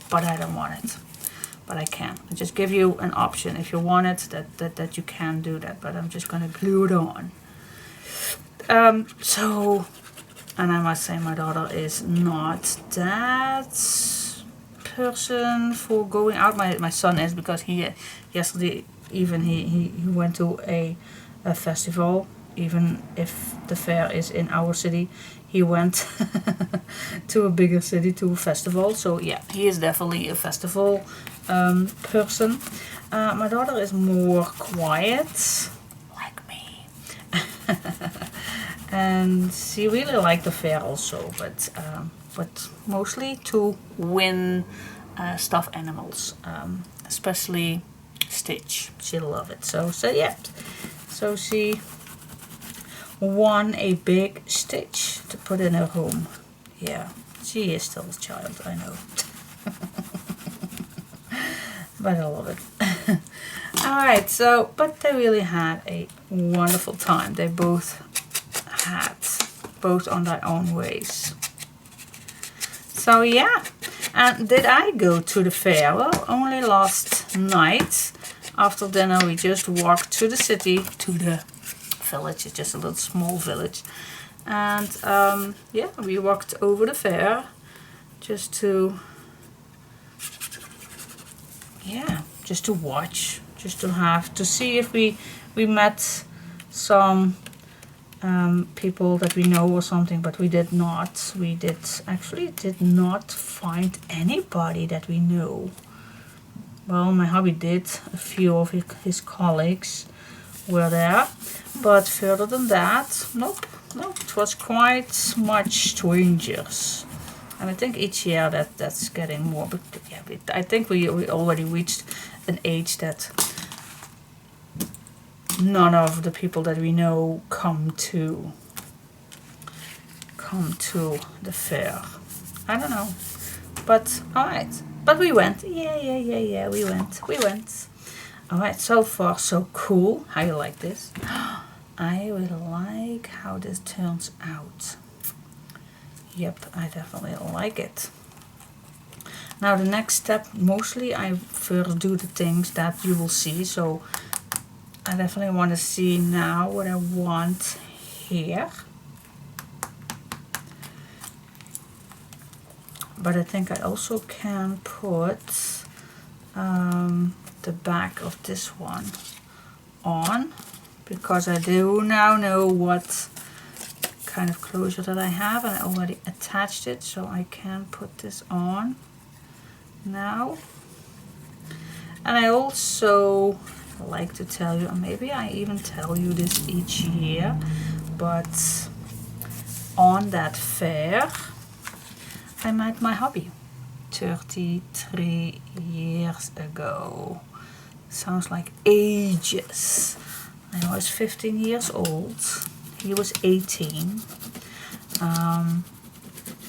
but I don't want it. But I can. I just give you an option if you want it, that you can do that. But I'm just going to glue it on. So, and I must say my daughter is not that person for going out. My son is, because he yesterday even he went to a festival. Even if the fair is in our city, he went to a bigger city to a festival. So yeah, he is definitely a festival person. My daughter is more quiet, like me. And she really liked the fair also, but mostly to win stuffed animals, especially Stitch. She'll love it. So yeah, so she won a big Stitch to put in her home. Yeah, she is still a child, I know. But I love it. Alright, so, but they really had a wonderful time. They both on their own ways. So yeah, and did I go to the fair? Well, only last night. After dinner we just walked to the city, to the village. It's just a little small village. And yeah, we walked over the fair just to... yeah, just to watch, just to see if we met some people that we know or something, but we did not. We did not find anybody that we know. Well, my hubby did. A few of his colleagues were there, but further than that, nope. It was quite much strangers. And I think each year that's getting more. But yeah, I think we already reached an age that none of the people that we know come to the fair. I don't know, but all right. But we went. Yeah. We went. All right. So far, so cool. How you like this? I really like how this turns out. Yep, I definitely like it. Now the next step, mostly I first do the things that you will see. So I definitely want to see now what I want here. But I think I also can put the back of this one on, because I do now know what kind of closure that I have, and I already attached it, so I can put this on now. And I also like to tell you, and maybe I even tell you this each year, but on that fair I met my hubby 33 years ago. Sounds like ages. I was 15 years old. He was 18.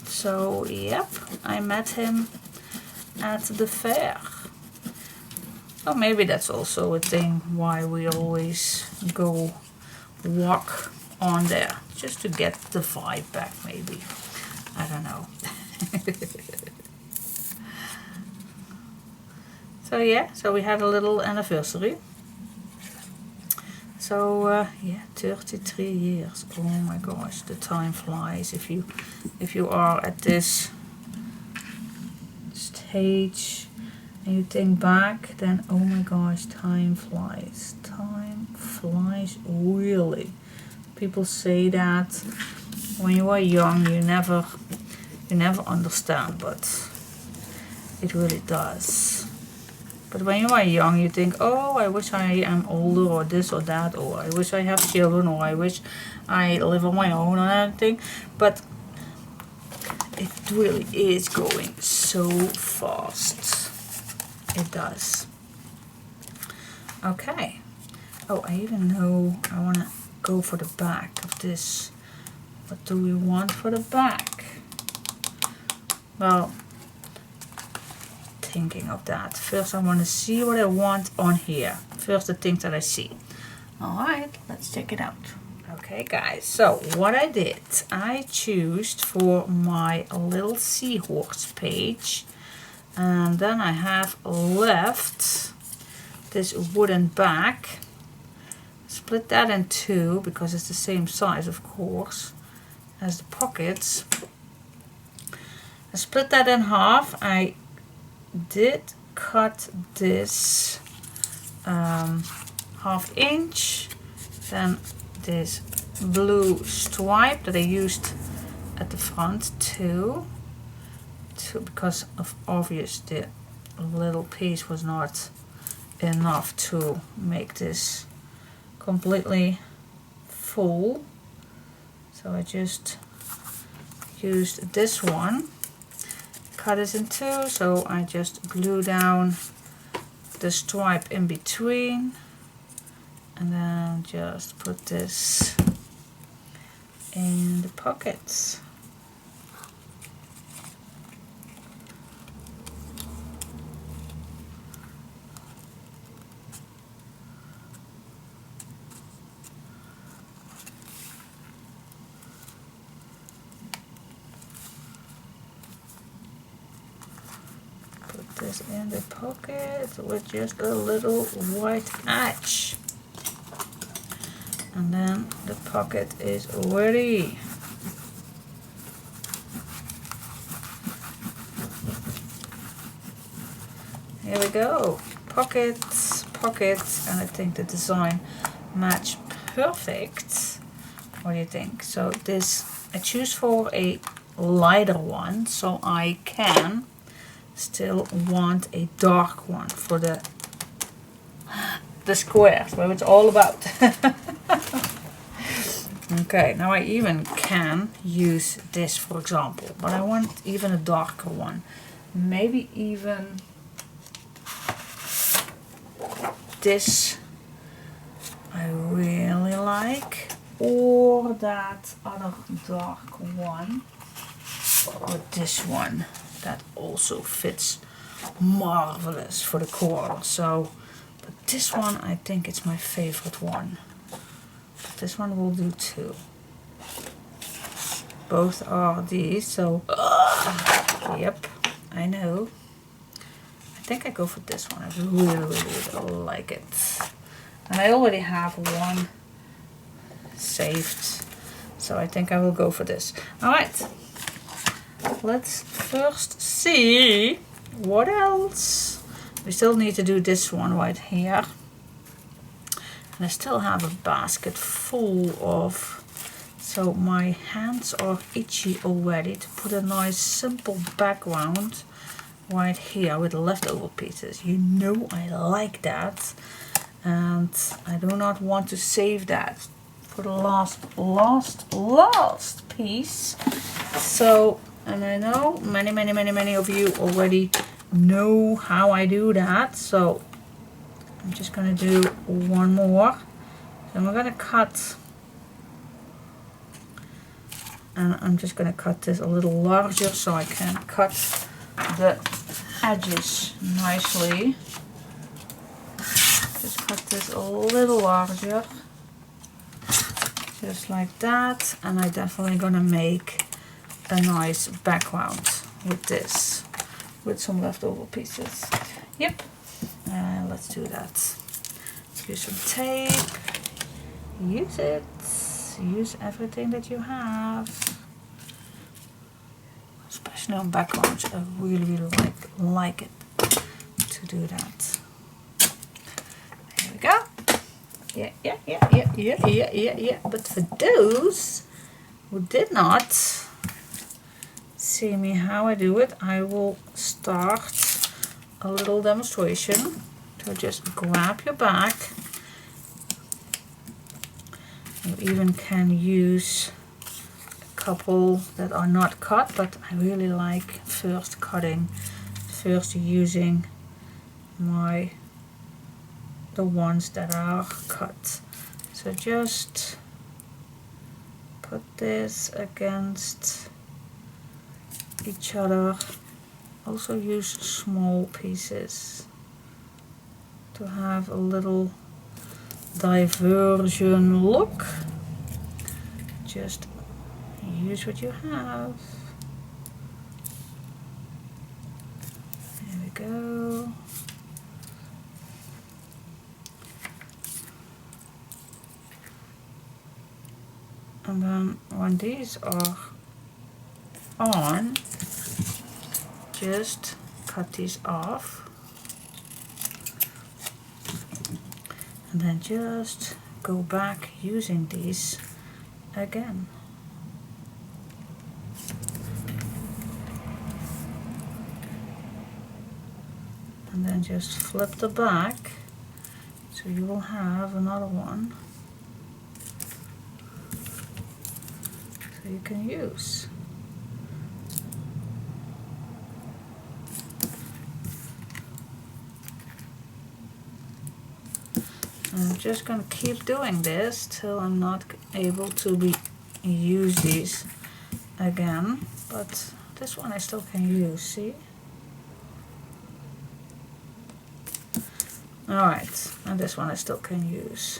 So yep, I met him at the fair. Oh, maybe that's also a thing why we always go walk on there, just to get the vibe back maybe. I don't know. So yeah, so we had a little anniversary. So yeah, 33 years. Oh my gosh, the time flies. If you are at this stage and you think back, then oh my gosh, time flies. Time flies really. People say that when you are young you never understand, but it really does. But when you are young you think, oh, I wish I am older, or this or that, or I wish I have children, or I wish I live on my own, or anything. But it really is going so fast. It does. Okay. Oh, I even know I want to go for the back of this. What do we want for the back? Well, thinking of that. First I want to see what I want on here. First the things that I see. Alright, let's check it out. Okay guys, so what I did, I chose for my little seahorse page, and then I have left this wooden back, split that in two because it's the same size of course as the pockets. I split that in half. I did cut this 1/2 inch, then this blue stripe that I used at the front too, because of obvious the little piece was not enough to make this completely full, so I just used this one, cut it in two, so I just glue down the stripe in between and then just put this in the pockets. This in the pocket with just a little white edge, and then the pocket is ready. Here we go, pockets, and I think the design match perfect. What do you think? So this I choose for a lighter one, so I can still want a dark one for the squares, what it's all about. Okay, now I even can use this for example, but I want even a darker one. Maybe even this I really like, or that other dark one, or this one. That also fits marvelous for the corner. So, but this one I think it's my favorite one. But this one will do too. Both are these, so yep, I know. I think I go for this one. I really like it. And I already have one saved, so I think I will go for this. Alright. Let's first see what else. We still need to do this one right here. And I still have a basket full of, so my hands are itchy already to put a nice simple background right here with leftover pieces. You know I like that, and I do not want to save that for for the last piece. So, and I know many of you already know how I do that. So I'm just gonna do one more. Then we're gonna cut, and I'm just gonna cut this a little larger so I can cut the edges nicely. Just cut this a little larger, just like that, and I'm definitely gonna make a nice background with this, with some leftover pieces. Yep, let's do that. Use some tape, use it, use everything that you have, especially on backgrounds. I really like it to do that. There we go. Yeah. But for those who did not see me how I do it, I will start a little demonstration. So just grab your back. You even can use a couple that are not cut, but I really like first using the ones that are cut. So just put this against each other. Also use small pieces to have a little diversion look. Just use what you have. There we go. And then when these are on, just cut these off. And then just go back using these again. And then just flip the back, so you will have another one so you can use. I'm just going to keep doing this till I'm not able to use these again, but this one I still can use, see? Alright, and this one I still can use.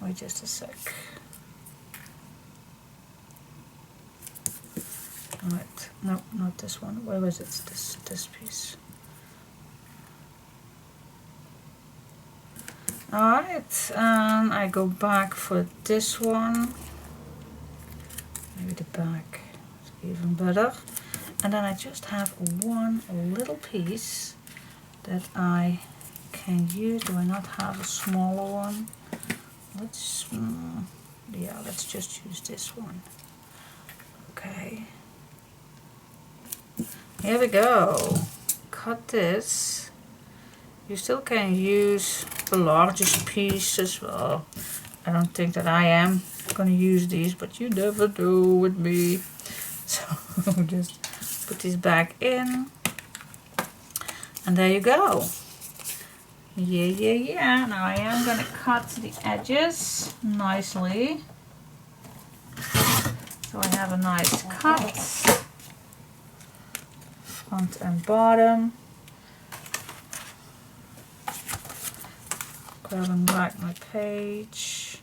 Wait just a sec. Alright, no, not this one. Where was it? This piece. Alright, and I go back for this one. Maybe the back is even better. And then I just have one little piece that I can use. Do I not have a smaller one? Let's just use this one. Okay. Here we go. Cut this. You still can use the largest piece as well. I don't think that I am going to use these, but you never do with me. So just put these back in. And there you go. Yeah. Now I am going to cut the edges nicely. So I have a nice cut. Front and bottom. Grabbing back my page.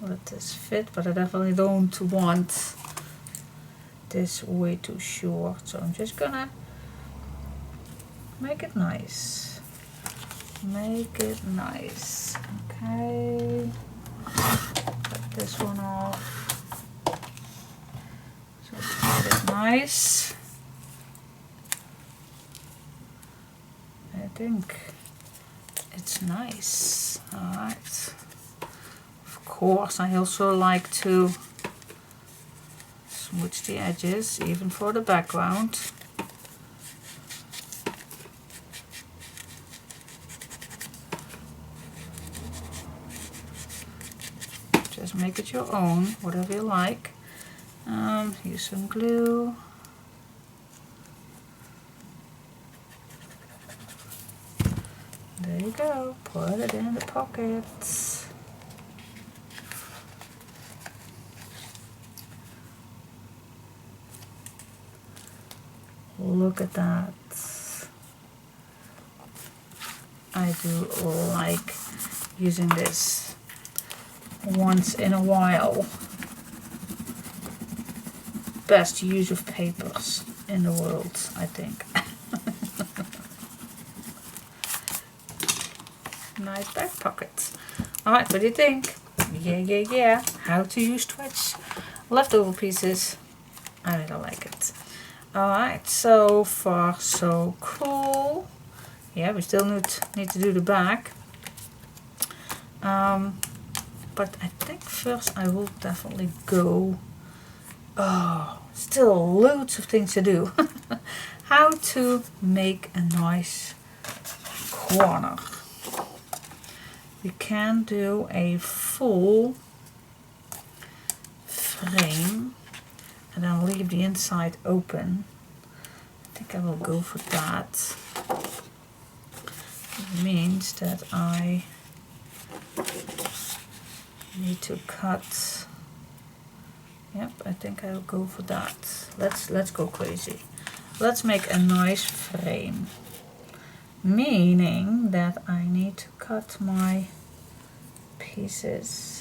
Let this fit, but I definitely don't want this way too short. So I'm just gonna make it nice. Make it nice. Okay. Cut this one off. So cut it nice. I think it's nice. Alright. Of course, I also like to smooth the edges, even for the background. Just make it your own, whatever you like. Use some glue. There you go, put it in the pockets. Look at that. I do like using this once in a while. Best use of papers in the world, I think. Nice back pocket. Alright, what do you think? Yeah. How to use stretch leftover pieces. I really like it. Alright, so far so cool. Yeah, we still need to do the back. But I think first I will definitely go. Oh, still loads of things to do. How to make a nice corner. You can do a full frame and then leave the inside open. I think I will go for that. It means that I need to cut. Yep, I think I'll go for that. Let's go crazy. Let's make a nice frame. Meaning that I need to cut my pieces.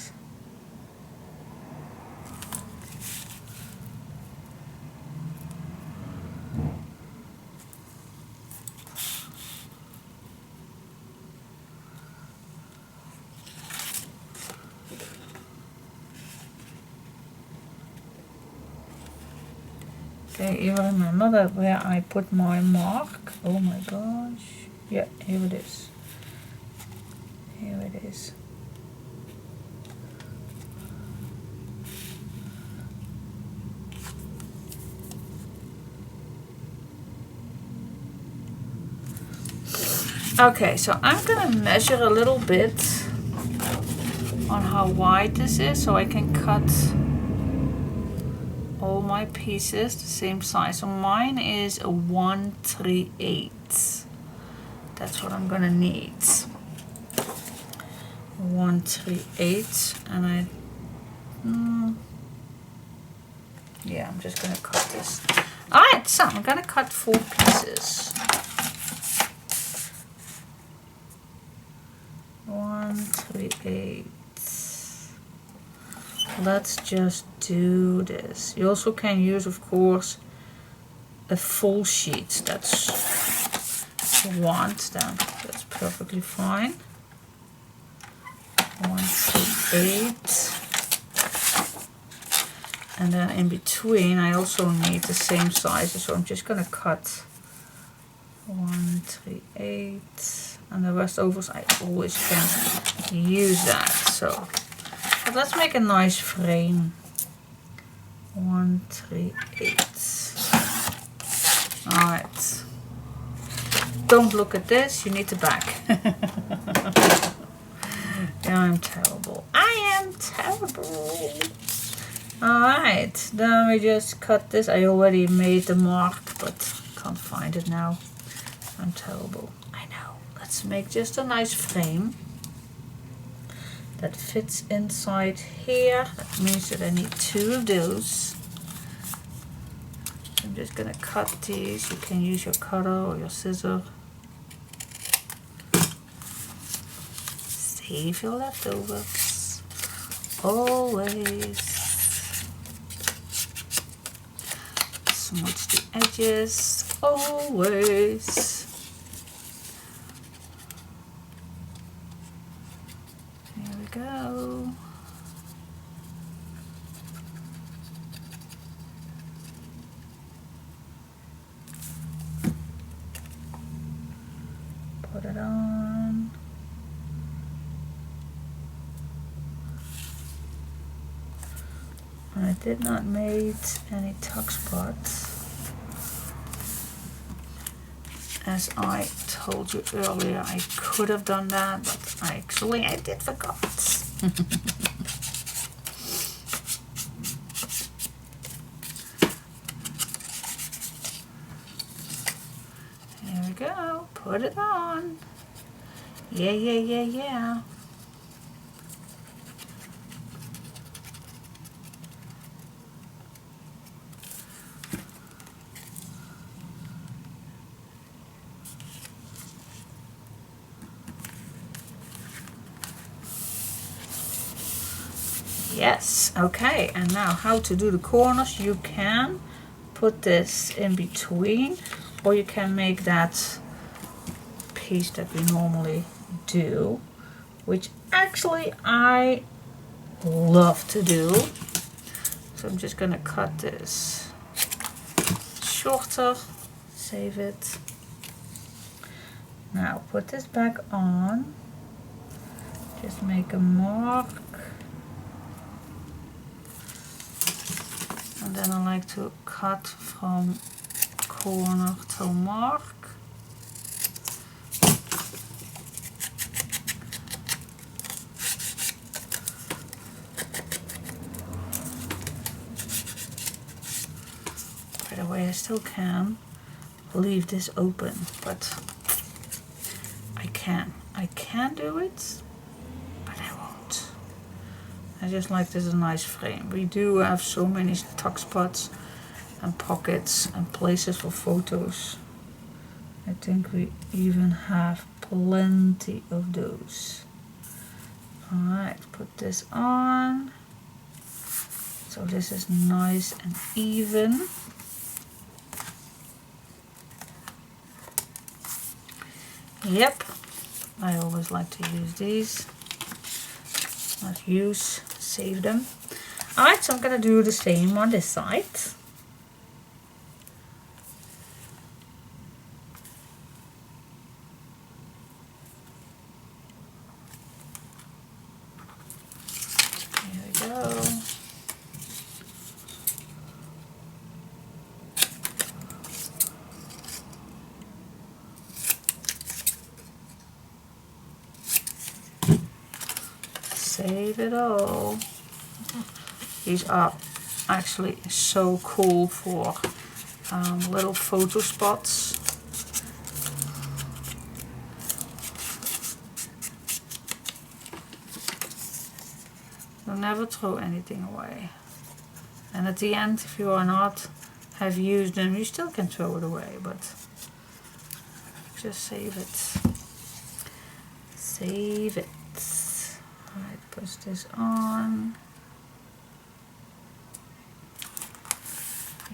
Okay, you remember that where I put my mark? Oh my gosh. Yeah, here it is. Here it is. Okay, so I'm gonna measure a little bit on how wide this is so I can cut all my pieces the same size. So mine is a 1/3/8. That's what I'm gonna need. 1/3/8, and yeah, I'm just gonna cut this. Alright, so I'm gonna cut 4 pieces. 1/3/8. Let's just do this. You also can use, of course, a full sheet. That's if you want, then that's perfectly fine. 1/3/8. And then in between I also need the same sizes, so I'm just gonna cut 1/3/8, and the rest overs I always can use that. So but let's make a nice frame. 1/3/8. Alright. Don't look at this, you need the back. Yeah, I'm terrible. I am terrible. Alright, then we just cut this. I already made the mark, but can't find it now. I'm terrible. I know. Let's make just a nice frame that fits inside here. That means that I need 2 of those. I'm just gonna cut these. You can use your cutter or your scissor. Save your leftovers. Always. Smudge the edges. Always. There we go. Put it on. I did not make any tuck spots, as I told you earlier. I could have done that, but I did forget. Put it on. Yeah, yeah, yeah, yeah. Yes, okay, and now how to do the corners. You can put this in between, or you can make that piece that we normally do, which actually I love to do. So I'm just gonna cut this shorter, save it. Now put this back on, just make a mark. And then I like to cut from corner to mark. By the way, I still can leave this open, but I can do it, but I won't. I just like this a nice frame. We do have so many tuck spots and pockets and places for photos. I think we even have plenty of those. Alright, put this on. So this is nice and even. Yep, I always like to use these. Not use, save them. Alright, so I'm gonna do the same on this side. Here we go. Save it all. These are actually so cool for little photo spots. You'll never throw anything away. And at the end, if you are not have used them, you still can throw it away, but just save it. Save it. Alright, push this on.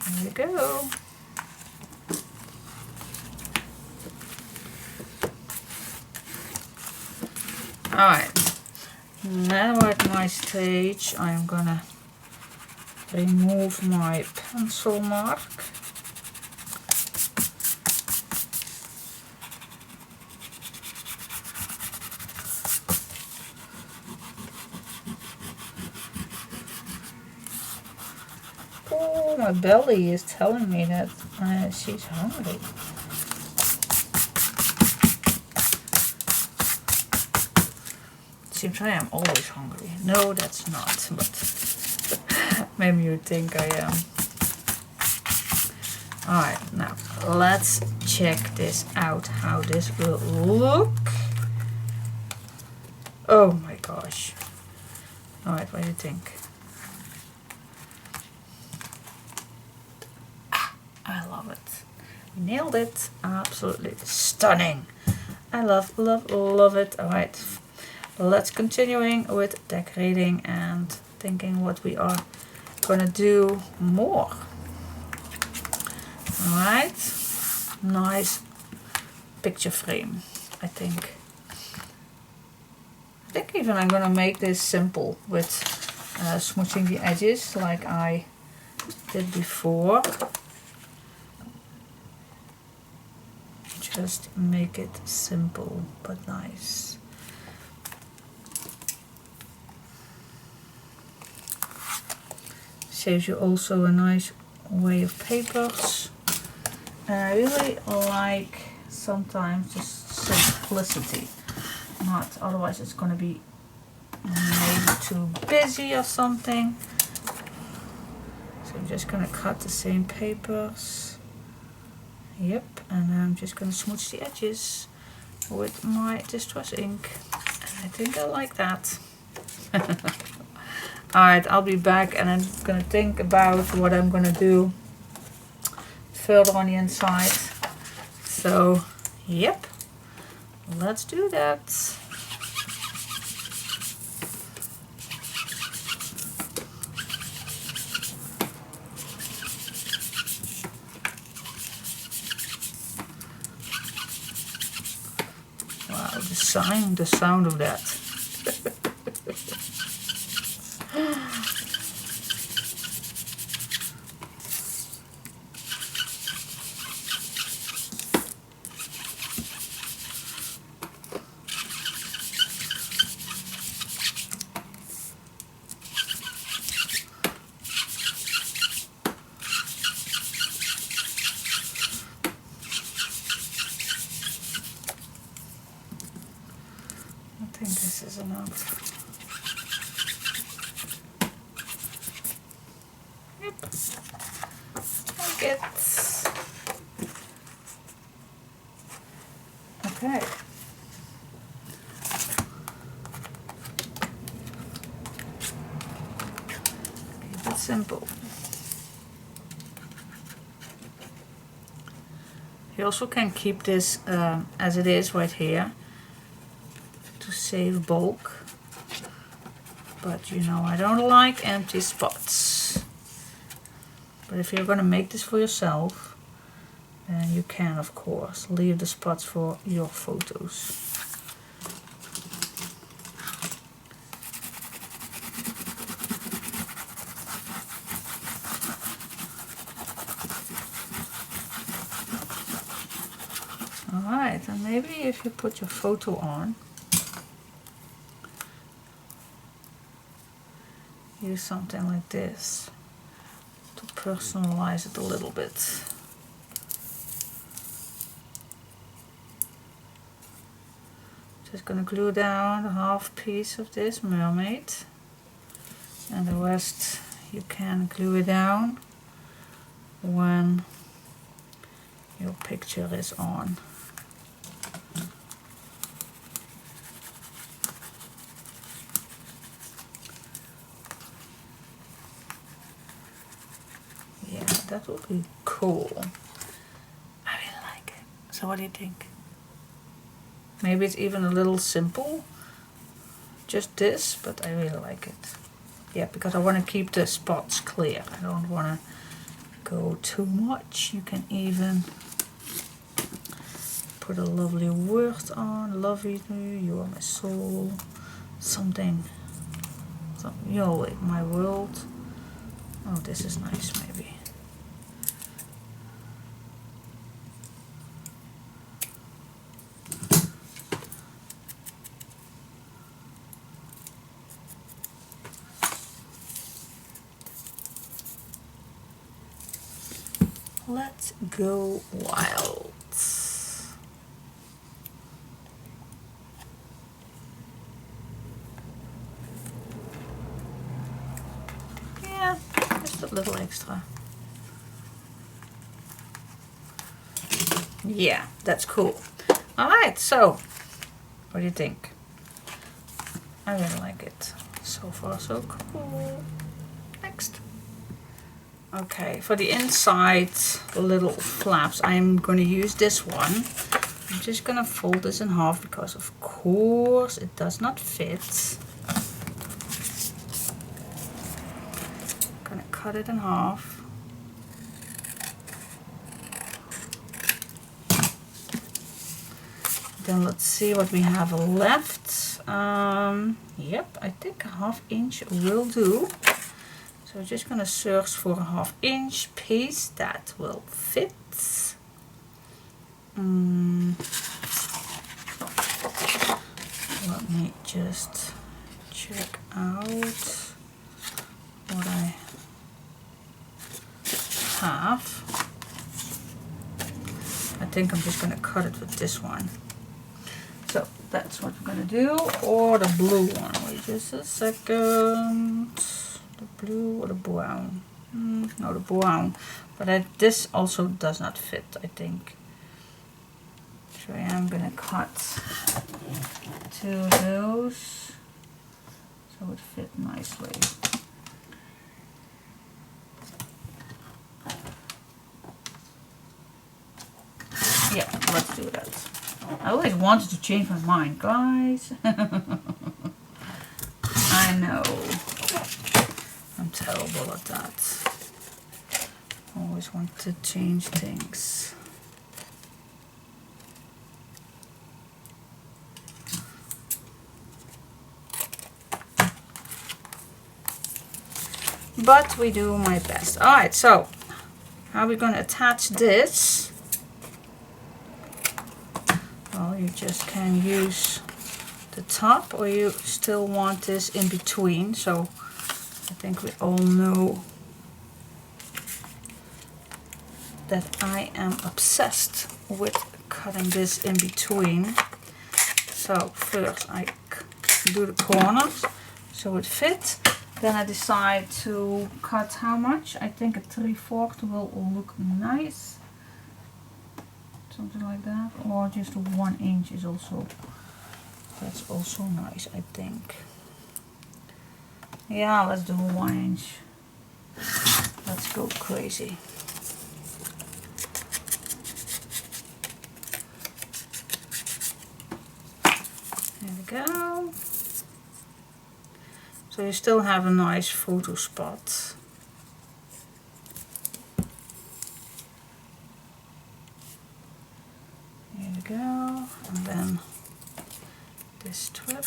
Here we go. Alright, now at my stage I am gonna remove my pencil mark. Oh, my belly is telling me that she's hungry. Seems I am always hungry. No, that's not, but maybe you think I am. Alright, now let's check this out, how this will look. Oh my gosh. Alright, what do you think? I love it. Nailed it. Absolutely stunning. I love it. Alright, let's continuing with decorating and thinking what we are gonna do more. Alright, nice picture frame, I think. I think even I'm gonna make this simple with smooching the edges like I did before. Just make it simple but nice. Saves you also a nice way of papers. And I really like sometimes just simplicity. Not otherwise it's going to be maybe too busy or something. So I'm just going to cut the same papers. Yep. and I'm just gonna smooch the edges with my distress ink. And I think I like that. Alright, I'll be back and I'm gonna think about what I'm gonna do further on the inside. So, yep, let's do that. Wow, the sound of that. I think this is enough. Yep, like it. Okay. Keep it simple. You also can keep this as it is right here to save bulk, but you know I don't like empty spots. But if you're going to make this for yourself, then you can of course leave the spots for your photos. Alright, and maybe if you put your photo on, use something like this to personalize it a little bit. Just gonna glue down the half piece of this mermaid, and the rest you can glue it down when your picture is on. Yeah, that would be cool. I really like it. So what do you think? Maybe it's even a little simple, just this, but I really like it. Yeah, because I want to keep the spots clear. I don't want to go too much. You can even put a lovely word on. Love you, you are my soul. Something, you're my world. Oh, this is nice, maybe. Let's go wild. Yeah, just a little extra. Yeah, that's cool. Alright, so what do you think? I really like it. So far so cool. Next. Okay, for the inside little flaps, I'm going to use this one. I'm just going to fold this in half because of course it does not fit. I'm going to cut it in half. Then let's see what we have left. Yep, I think a 1/2 inch will do. So I'm just going to search for a 1/2 inch piece that will fit. Let me just check out what I have. I think I'm just going to cut it with this one. So that's what we're going to do. Or the blue one. Wait just a second. The blue or the brown? No, the brown. But this also does not fit, I think. So I am gonna cut 2 of those so it fit nicely. Yeah, let's do that. I always wanted to change my mind, guys. I know. I'm terrible at that. I always want to change things. But we do my best. Alright, so how are we going to attach this? Well, you just can use the top, or you still want this in between. So I think we all know that I am obsessed with cutting this in between. So first I do the corners so it fits. Then I decide to cut how much. I think a 3/4 will look nice. Something like that. Or just 1 inch is also, that's also nice, I think. Yeah, let's do 1 inch. Let's go crazy. There we go. So you still have a nice photo spot. Here we go. And then this strip.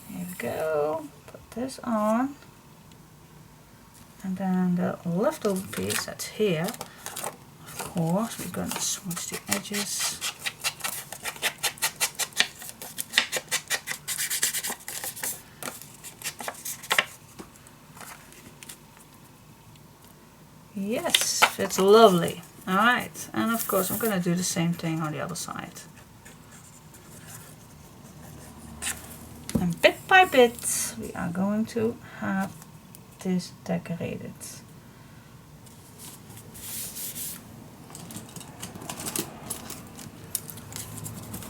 Here we go. Put this on. And then the leftover piece that's here, of course, we're going to smooth the edges. Yes, fits lovely. Alright, and of course I'm going to do the same thing on the other side. And bit by bit we are going to have this decorated.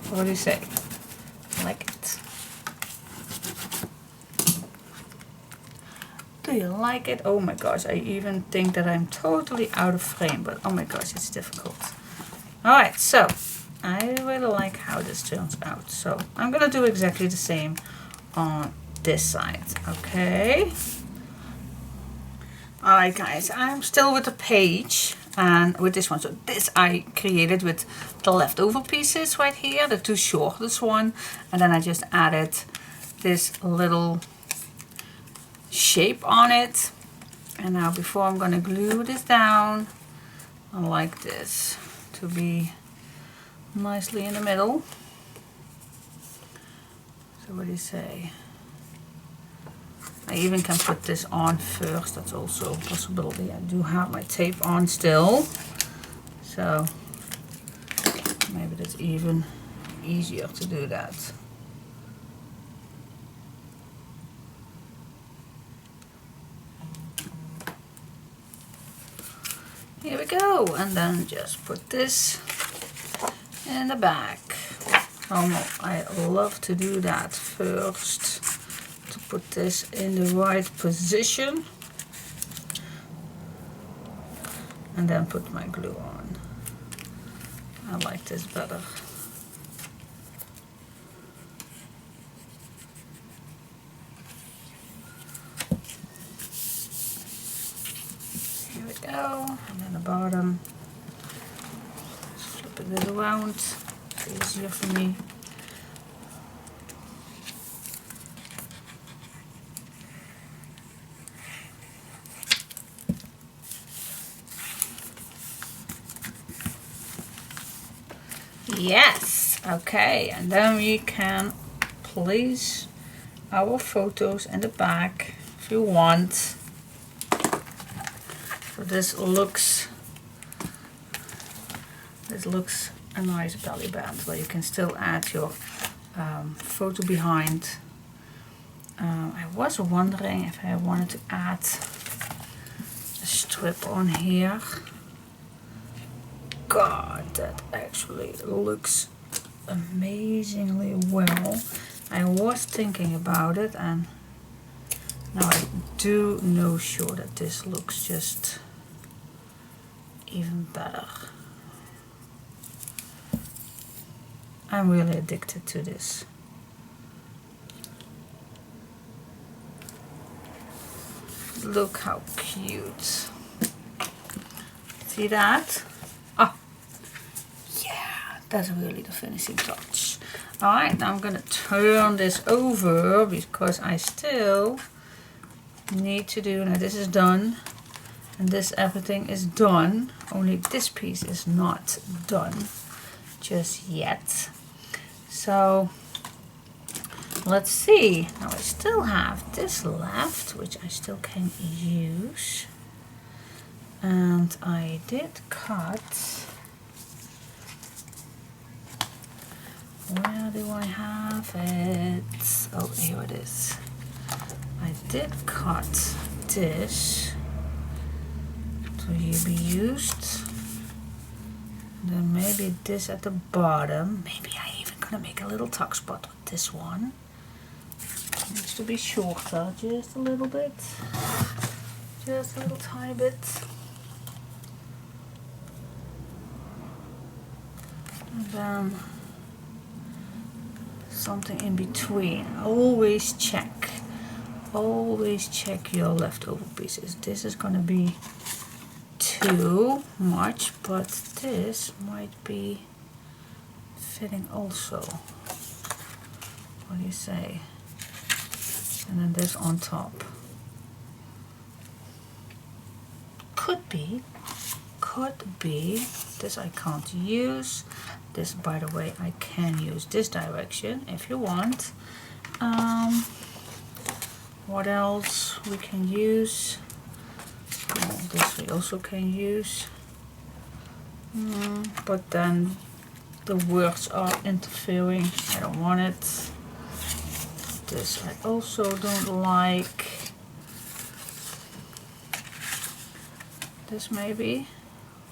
What do you say? Like it? Do you like it? Oh my gosh, I even think that I'm totally out of frame, but oh my gosh, it's difficult. Alright, so I really like how this turns out. So I'm gonna do exactly the same on this side, okay? Alright guys, I'm still with the page and with this one. So this I created with the leftover pieces right here, the 2 shortest one, and then I just added this little shape on it. And now before I'm going to glue this down, I like this to be nicely in the middle. So what do you say? I even can put this on first, that's also a possibility. I do have my tape on still, so maybe that's even easier to do that. Here we go, and then just put this in the back. Oh, I love to do that first. Put this in the right position and then put my glue on. I like this better. Here we go, and then the bottom. Flip it around, it's easier for me. Yes, okay, and then we can place our photos in the back if you want. So this looks a nice belly band where you can still add your photo behind. I was wondering if I wanted to add a strip on here. God, that actually looks amazingly well. I was thinking about it, and now I do know sure that this looks just even better. I'm really addicted to this. Look how cute. See that? Oh, yeah, that's really the finishing touch. Alright, now I'm gonna turn this over because I still need to do, now this is done and this everything is done, only this piece is not done just yet. So let's see. Now I still have this left, which I still can use. And I did cut. Where do I have it? Oh, here it is. I did cut this to be used. And then maybe this at the bottom. Maybe I even gonna make a little tuck spot with this one. Needs to be shorter, just a little bit, just a little tiny bit, and then something in between. Always check your leftover pieces. This is gonna be too much, but this might be fitting also. What do you say? And then this on top. Could be. This I can't use. This, by the way, I can use this direction if you want. What else we can use? Oh, this we also can use. But then the words are interfering. I don't want it. This I also don't like. This maybe.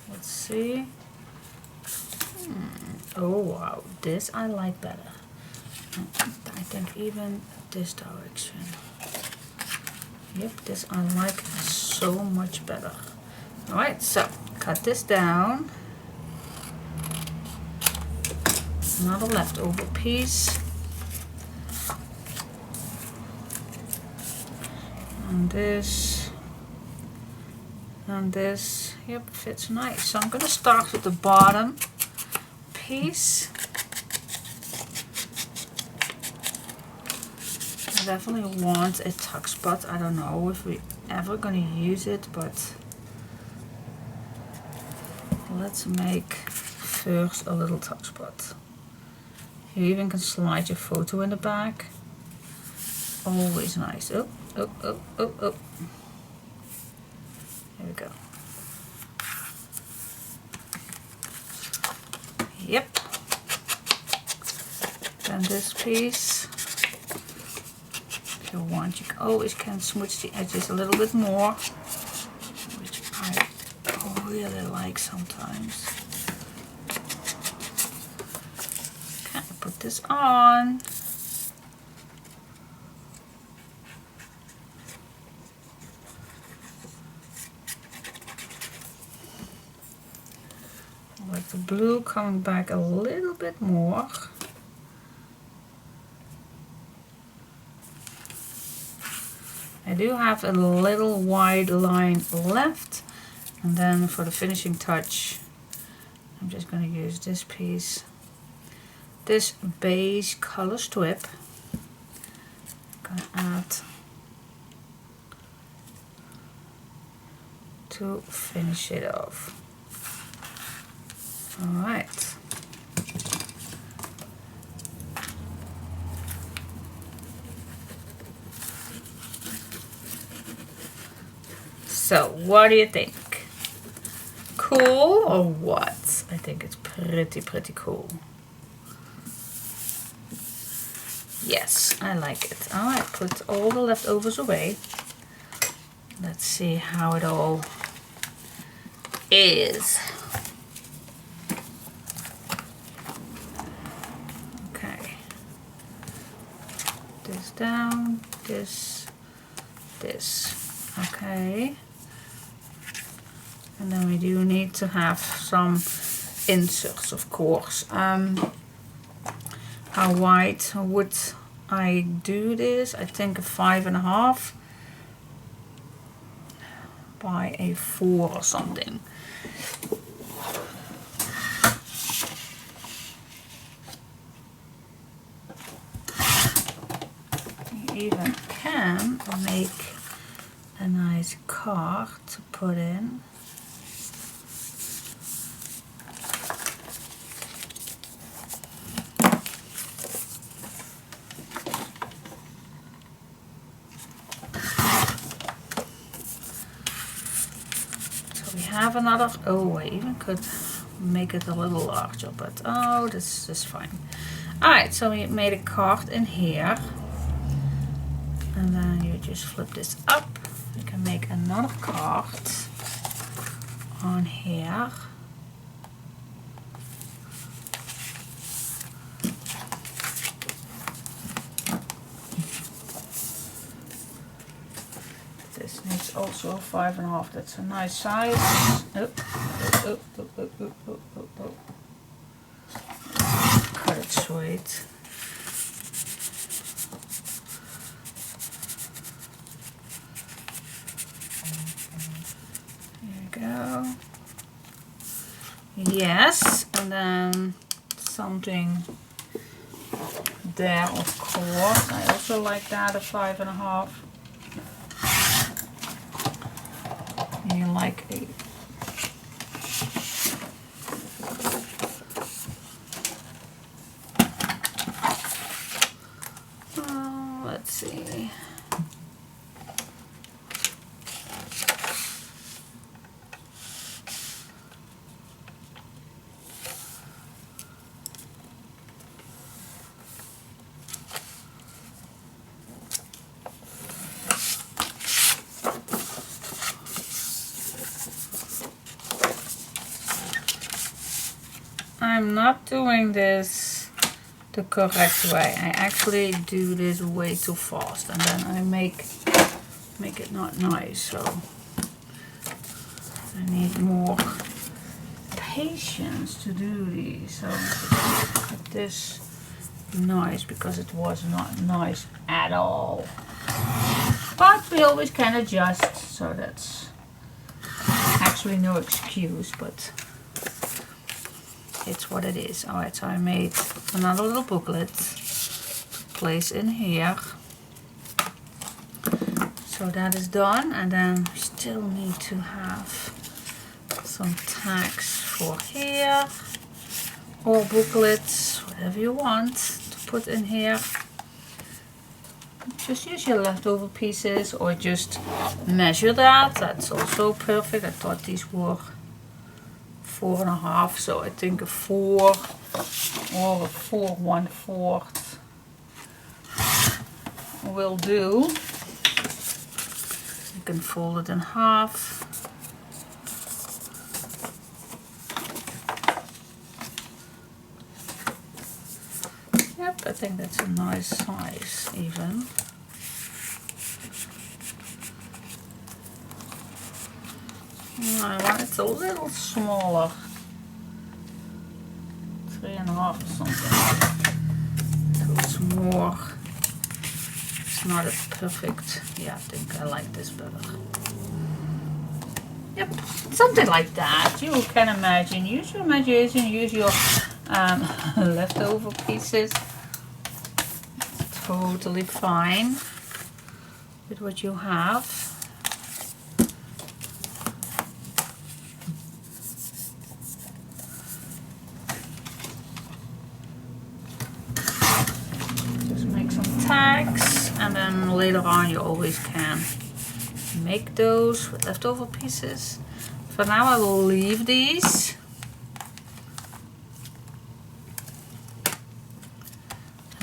Let's see. Oh wow, this I like better. I think even this direction. Yep, this I like so much better. Alright, so cut this down. Another leftover piece. And this. And this. Yep, fits nice. So I'm going to start with the bottom piece. I definitely want a tuck spot. I don't know if we're ever going to use it, but let's make first a little tuck spot. You even can slide your photo in the back. Always nice. Oh, oh, oh, oh, oh. There we go. Yep. Then this piece. If you want, you always can smooch the edges a little bit more, which I really like sometimes. Okay, put this on. With the blue coming back a little bit more. I do have a little wide line left, and then for the finishing touch I'm just going to use this piece, this beige color strip. I'm going to add to finish it off. Alright. So, what do you think? Cool or what? I think it's pretty cool. Yes, I like it. Alright, put all the leftovers away. Let's see how it all is. Okay. This down, this. Okay. And then we do need to have some inserts, of course. How wide would I do this? I think a 5.5 by a 4 or something. You even can make a nice card to put in. Have another, oh, I even could make it a little larger, but oh, this is fine. Alright, so we made a card in here, and then you just flip this up. You can make another card on here. This needs also a 5.5. That's a nice size. Cut it straight. Here we go. Yes, and then something there, of course. I also like that, a 5.5. You like a let's see. I'm not doing this the correct way. I actually do this way too fast, and then I make it not nice. So I need more patience to do these. So make this nice, because it was not nice at all. But we always can adjust, so that's actually no excuse, but it's what it is. Alright, so I made another little booklet to place in here. So that is done, and then we still need to have some tags for here, or booklets, whatever you want to put in here. Just use your leftover pieces, or just measure that. That's also perfect. I thought these were 4.5, so I think a 4 or a 4 1/4 will do. You can fold it in half. Yep, I think that's a nice size even. I want it a little smaller, 3.5 or something. So it's more, it's not as perfect. Yeah, I think I like this better. Yep, something like that. You can imagine. Use your imagination, use your leftover pieces. It's totally fine with what you have. Tags, and then later on you always can make those with leftover pieces. For now I will leave these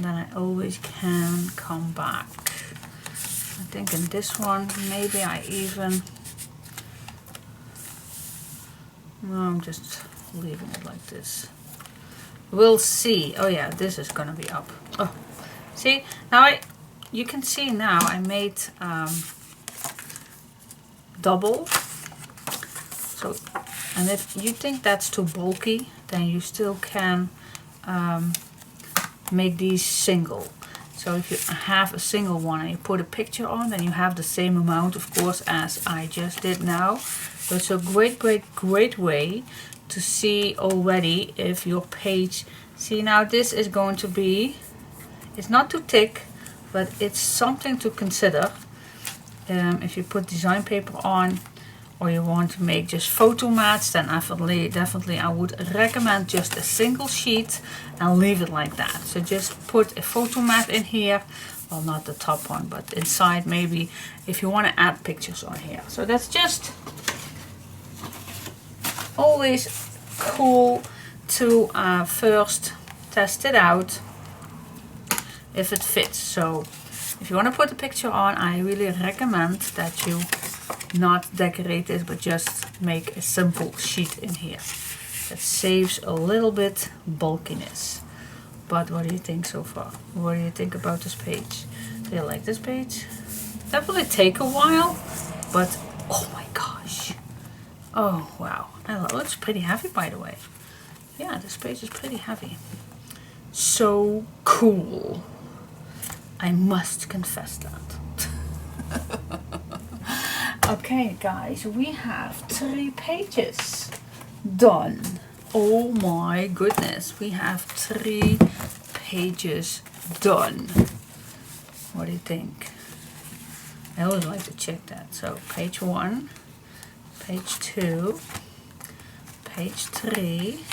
then I always can come back. I think in this one maybe I even, no, I'm just leaving it like this. We'll see. Oh yeah, this is gonna be up. Oh, see, now you can see now I made double. So, and if you think that's too bulky, then you still can make these single. So if you have a single one and you put a picture on, then you have the same amount, of course, as I just did now. So it's a great way to see already if your page, see now this is going to be, it's not too thick, but it's something to consider. If you put design paper on, or you want to make just photo mats, then definitely I would recommend just a single sheet and leave it like that. So just put a photo mat in here, well not the top one, but inside maybe if you want to add pictures on here. So that's just always cool to first test it out if it fits. So if you want to put a picture on, I really recommend that you not decorate it, but just make a simple sheet in here. That saves a little bit bulkiness. But what do you think so far? What do you think about this page? Do you like this page? That will take a while, but oh my gosh. Oh wow. Oh, it's pretty heavy, by the way. Yeah, this page is pretty heavy. So cool. I must confess that. Okay guys, we have 3 pages done. Oh my goodness, we have 3 pages done. What do you think? I always like to check that. So page 1, page 2, page 3,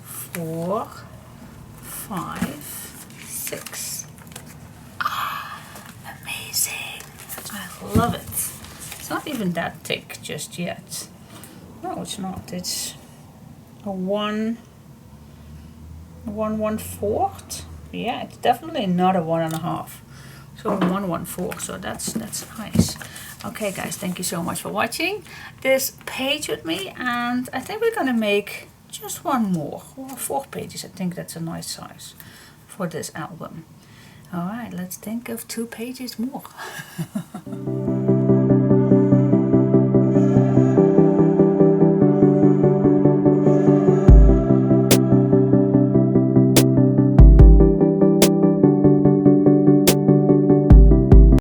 4, 5, 6. Ah, amazing. I love it. It's not even that thick just yet. No, it's not. It's a 1/4. Yeah, it's definitely not a 1.5. So 1/4. So that's nice. Okay, guys, thank you so much for watching this page with me, and I think we're gonna make just one more, or 4 pages. I think that's a nice size for this album. All right, let's think of 2 pages more.